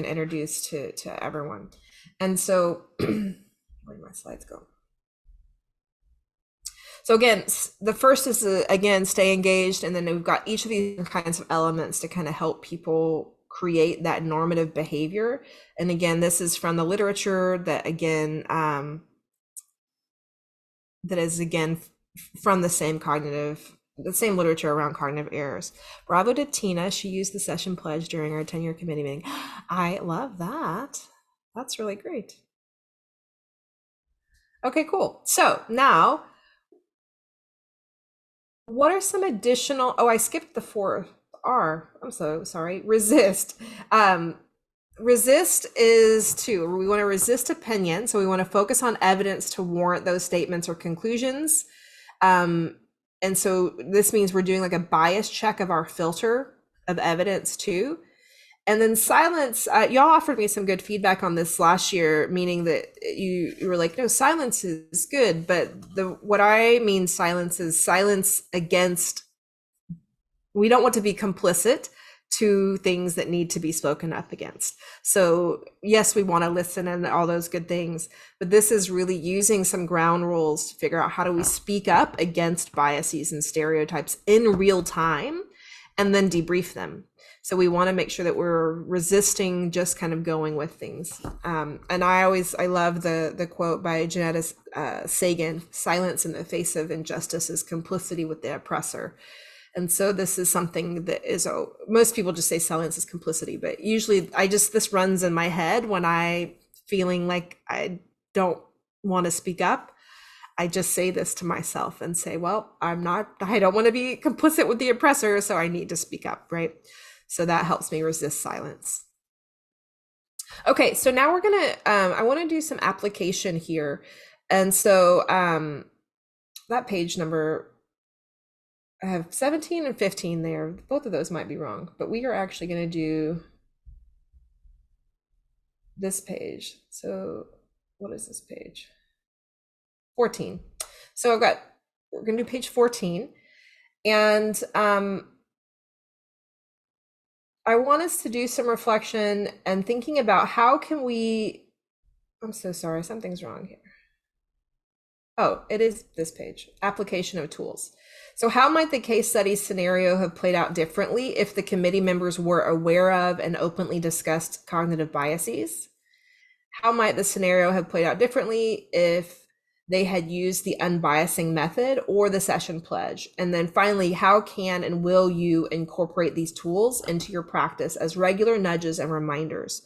introduce to everyone. And so where did my slides go? So again, the first is again, stay engaged. And then we've got each of these kinds of elements to kind of help people create that normative behavior. And again, this is from the literature that again, that is again from the same literature around cognitive errors. Bravo to Tina. She used the session pledge during our tenure committee meeting. I love that. That's really great. Okay, cool. So now, what are some additional, I skipped the 4R. I'm so sorry. Resist. Resist is we want to resist opinion. So we want to focus on evidence to warrant those statements or conclusions. And so this means we're doing like a bias check of our filter of evidence too. And then silence, y'all offered me some good feedback on this last year, meaning that you were like, no, silence is good. But what I mean silence is silence against, we don't want to be complicit to things that need to be spoken up against. So yes, we want to listen and all those good things, but this is really using some ground rules to figure out how do we speak up against biases and stereotypes in real time and then debrief them. So we want to make sure that we're resisting just kind of going with things. And I love the quote by Janetta Sagan, silence in the face of injustice is complicity with the oppressor. And so this is something that is, most people just say silence is complicity, but usually this runs in my head when I feeling like I don't want to speak up. I just say this to myself and say, well, I don't want to be complicit with the oppressor, so I need to speak up, right? So that helps me resist silence. Okay, so now we're gonna, I wanna do some application here. And so that page number, I have 17 and 15 there. Both of those might be wrong, but we are actually gonna do this page. So what is this page? 14. So we're gonna do page 14. And I want us to do some reflection and thinking about how can we, I'm so sorry, something's wrong here. Oh, it is this page, application of tools. So how might the case study scenario have played out differently if the committee members were aware of and openly discussed cognitive biases? how might the scenario have played out differently if they had used the unbiasing method or the session pledge? And then finally, how can and will you incorporate these tools into your practice as regular nudges and reminders?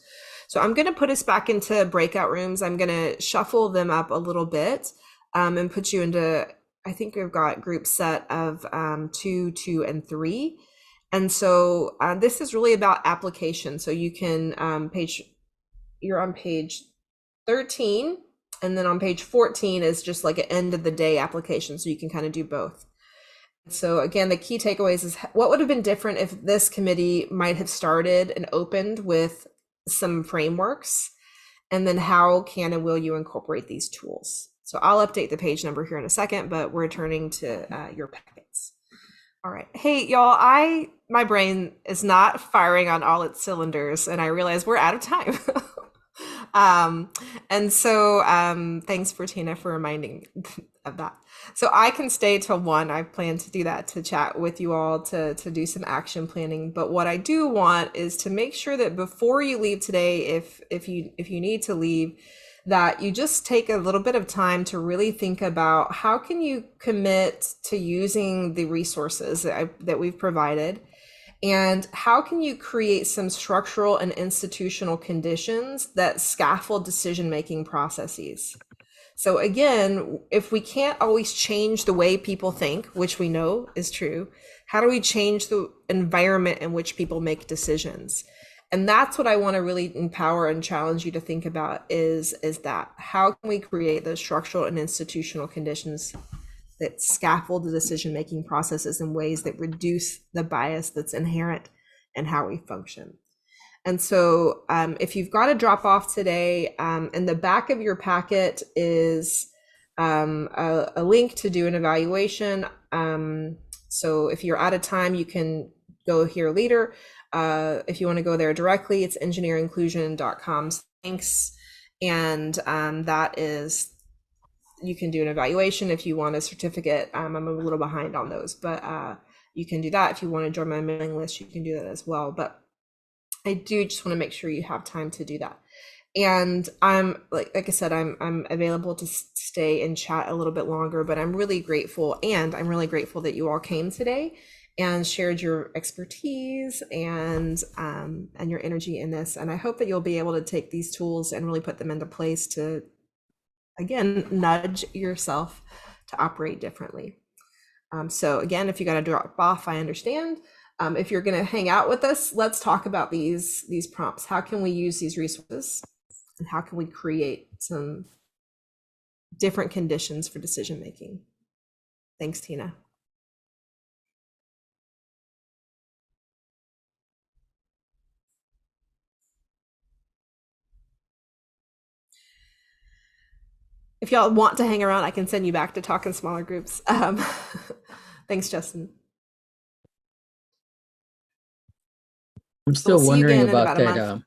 So I'm going to put us back into breakout rooms. I'm going to shuffle them up a little bit and put you into, I think we've got group set of 2, 2, and 3. And so this is really about application. So you can you're on page 13. And then on page 14 is just like an end of the day application. So you can kind of do both. So again, the key takeaways is what would have been different if this committee might have started and opened with some frameworks, and then how can and will you incorporate these tools? So I'll update the page number here in a second, but we're turning to your packets. All right. Hey, y'all, my brain is not firing on all its cylinders, and I realize we're out of time. And so thanks for Tina for reminding of that. So I can stay till 1. I plan to do that, to chat with you all, to do some action planning. But what I do want is to make sure that before you leave today, if you need to leave, that you just take a little bit of time to really think about how can you commit to using the resources that we've provided. And how can you create some structural and institutional conditions that scaffold decision-making processes? So again, if we can't always change the way people think, which we know is true, how do we change the environment in which people make decisions? And that's what I want to really empower and challenge you to think about is that how can we create those structural and institutional conditions that scaffold the decision-making processes in ways that reduce the bias that's inherent in how we function. And so if you've got to drop off today, in the back of your packet is a link to do an evaluation. So if you're out of time, you can go here later. If you want to go there directly, it's engineerinclusion.com/links. And that is, you can do an evaluation if you want a certificate. I'm a little behind on those, but you can do that. If you want to join my mailing list, you can do that as well. But I do just want to make sure you have time to do that. And I'm like I said, I'm available to stay and chat a little bit longer, but I'm really grateful. And I'm really grateful that you all came today and shared your expertise and your energy in this. And I hope that you'll be able to take these tools and really put them into place to, again, nudge yourself to operate differently. So again, if you got to drop off, I understand. If you're going to hang out with us, let's talk about these prompts. How can we use these resources, and how can we create some different conditions for decision making? Thanks, Tina. If y'all want to hang around, I can send you back to talk in smaller groups. Thanks, Justin. I'm still wondering about that.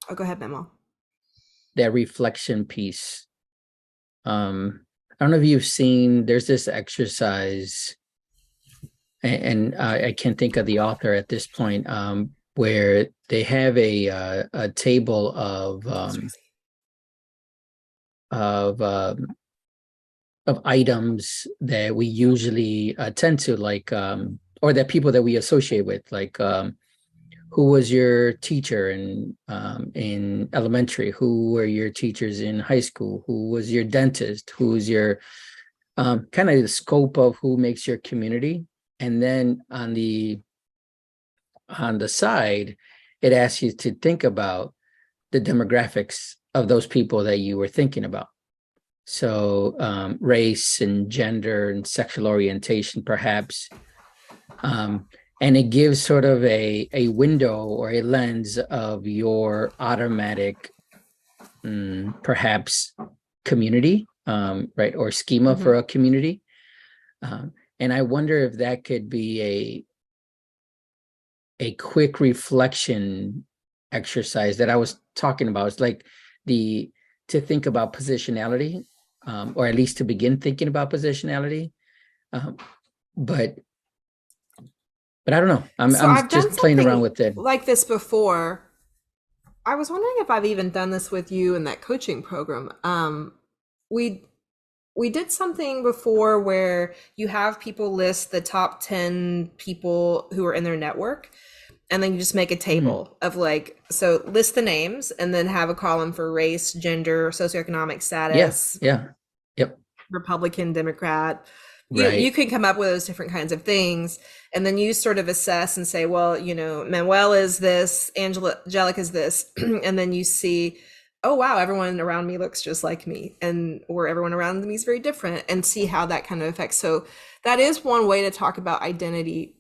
Oh, go ahead, Memo. That reflection piece. I don't know if you've seen, there's this exercise, and I can't think of the author at this point, where they have a table of items that we usually tend to like, or that people that we associate with, like who was your teacher in elementary? Who were your teachers in high school? Who was your dentist? Who's your kind of the scope of who makes your community? And then on the side, it asks you to think about the demographics of those people that you were thinking about. So race and gender and sexual orientation, perhaps. And it gives sort of a window or a lens of your automatic, perhaps, community, right, or schema for a community. And I wonder if that could be a quick reflection exercise that I was talking about. It's like to think about positionality, or at least to begin thinking about positionality. But I don't know. I'm just playing around with it. Like this before. I was wondering if I've even done this with you in that coaching program. We we did something before where you have people list the top 10 people who are in their network, and then you just make a table of like, so list the names and then have a column for race, gender, socioeconomic status, Yep. Republican, Democrat. You Right. can come up with those different kinds of things, and then you sort of assess and say, well, Manuel is this, Angelica is this, and then you see, oh wow, everyone around me looks just like me, or everyone around me is very different, and see how that kind of affects. So that is one way to talk about identity.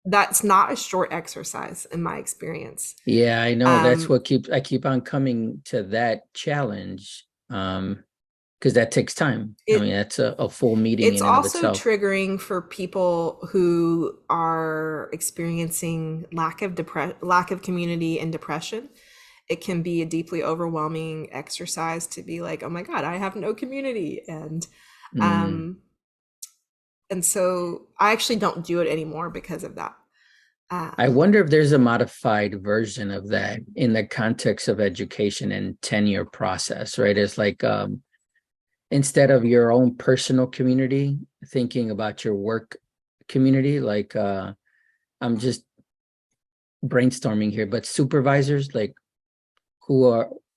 That's not a short exercise in my experience. Yeah, I know. That's what I keep on coming to that challenge. Because that takes time. I mean, that's a full meeting It's in and of also itself. triggering for people who are experiencing lack of community and depression. It can be a deeply overwhelming exercise to be like, oh my God, I have no community. And so I actually don't do it anymore because of that. I wonder if there's a modified version of that in the context of education and tenure process, right? It's like instead of your own personal community, thinking about your work community, like I'm just brainstorming here, but supervisors, like who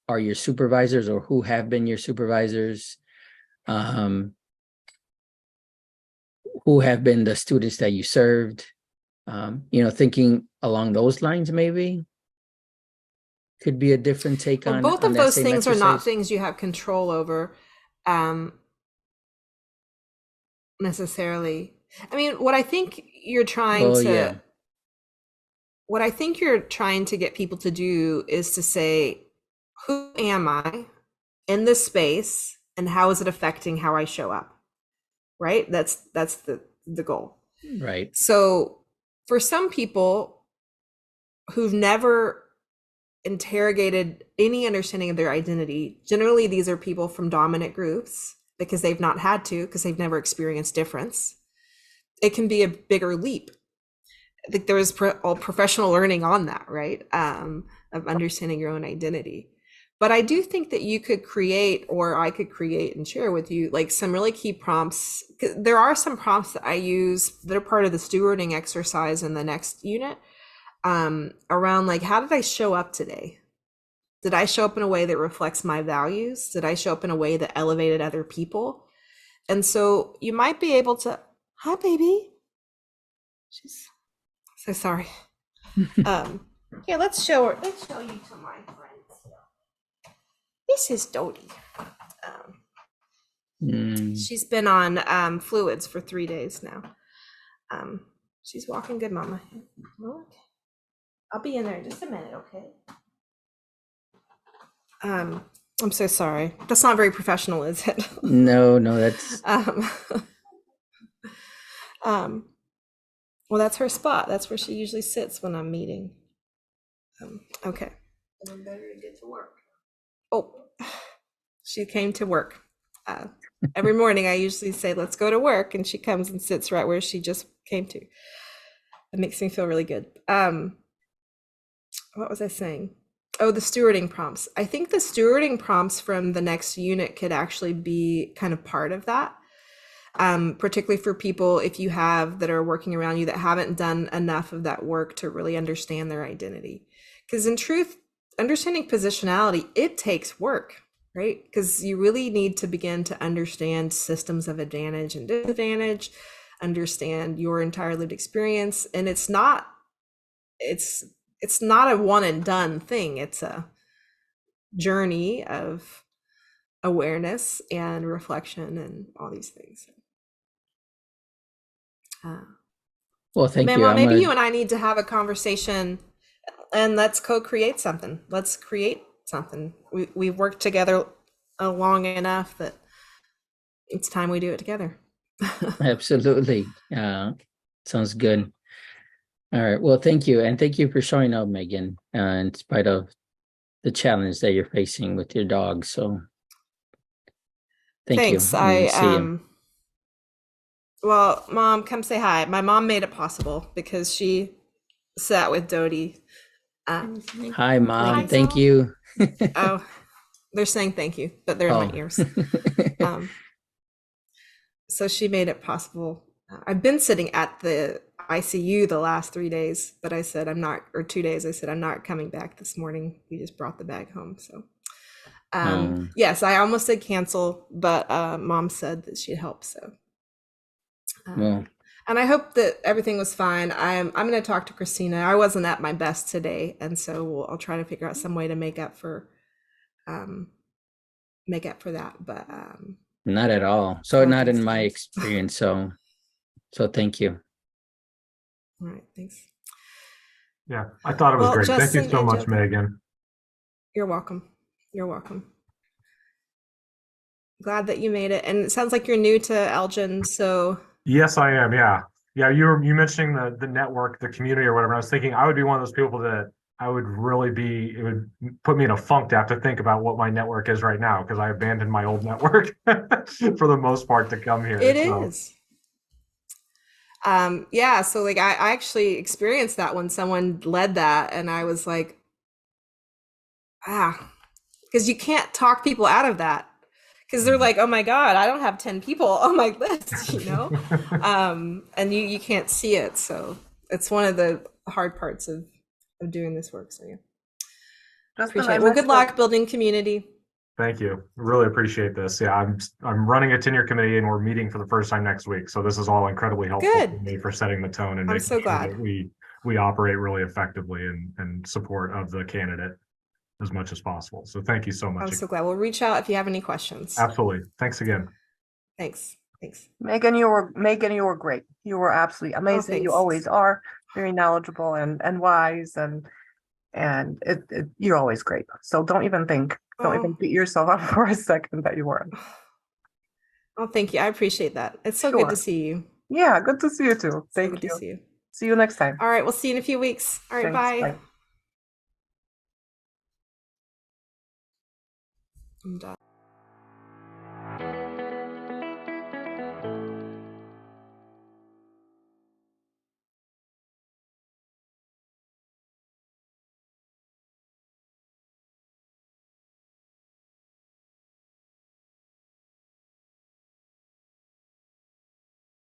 are your supervisors or who have been your supervisors, who have been the students that you served, thinking along those lines maybe could be a different take on both of that those same things are not exercise. things you have control over necessarily. I mean, what I think you're trying to get people to do is to say, who am I in this space and how is it affecting how I show up? Right? That's the goal. Right. So for some people who've never interrogated any understanding of their identity, generally these are people from dominant groups because they've not had to, because they've never experienced difference. It can be a bigger leap. I think there is all professional learning on that, right? Of understanding your own identity. But I do think that you could create, or I could create and share with you, like some really key prompts. There are some prompts that I use that are part of the stewarding exercise in the next unit, around like, how did I show up today? Did I show up in a way that reflects my values? Did I show up in a way that elevated other people? And so you might be able to, hi, baby. She's so sorry. Here, let's show you to my friends. This is Dodie. She's been on fluids for 3 days now. She's walking good, Mama. Okay. I'll be in there in just a minute, okay? I'm so sorry. That's not very professional, is it? No, that's well, that's her spot. That's where she usually sits when I'm meeting. Okay. I'm better to get to work. Oh, she came to work. Every morning I usually say, let's go to work, and she comes and sits right where she just came to. It makes me feel really good. What was I saying? Oh, the stewarding prompts. I think the stewarding prompts from the next unit could actually be kind of part of that. Particularly for people, if you have that are working around you that haven't done enough of that work to really understand their identity. Because in truth, understanding positionality, it takes work, right? Because you really need to begin to understand systems of advantage and disadvantage, understand your entire lived experience. And it's not a one and done thing. It's a journey of awareness and reflection and all these things. well, thank you. Mama, maybe you and I need to have a conversation and let's co-create something. Let's create something. We've worked together long enough that it's time we do it together. Absolutely. Sounds good. All right. Well, thank you. And thank you for showing up, Megan, in spite of the challenge that you're facing with your dog. So Thanks. you. See you. Well, Mom, come say hi. My mom made it possible because she sat with Dodie Hi, Mom. Thanks. Thank you. Oh, they're saying thank you, but they're in my ears. So she made it possible. I've been sitting at the ICU the last 3 days, but I said I'm not, or 2 days. I said I'm not coming back this morning. We just brought the bag home. So, yes, I almost said cancel, but Mom said that she'd help. So, Well, and I hope that everything was fine. I'm going to talk to Christina. I wasn't at my best today, and so I'll try to figure out some way to make up for that. But not at all. So not in my experience. So thank you. All right, thanks. Yeah, I thought it was great. Thank you so much, Megan. You're welcome. You're welcome. Glad that you made it. And it sounds like you're new to Elgin, so. Yes, I am. Yeah. Yeah. You mentioning the network, the community or whatever. I was thinking I would be one of those people that I would really be, it would put me in a funk to have to think about what my network is right now, because I abandoned my old network for the most part to come here. It is. Yeah, so like I actually experienced that when someone led that, and I was like, because you can't talk people out of that, because they're like, oh my God, I don't have 10 people on my list, and you can't see it. So it's one of the hard parts of doing this work. So yeah, appreciate it. Well, good luck building community. Thank you. Really appreciate this. Yeah, I'm running a tenure committee, and we're meeting for the first time next week. So this is all incredibly helpful for me for setting the tone and making sure that we operate really effectively and support of the candidate as much as possible. So thank you so much. I'm so glad. We'll reach out if you have any questions. Absolutely. Thanks again. Thanks. Megan, you were great. You were absolutely amazing. You always are very knowledgeable and wise and you're always great. So don't even beat yourself up for a second that you weren't. Oh, thank you. I appreciate that. It's so good to see you. Yeah, good to see you too. Thank you. Good to see you. See you next time. All right, we'll see you in a few weeks. All right, bye. I'm done.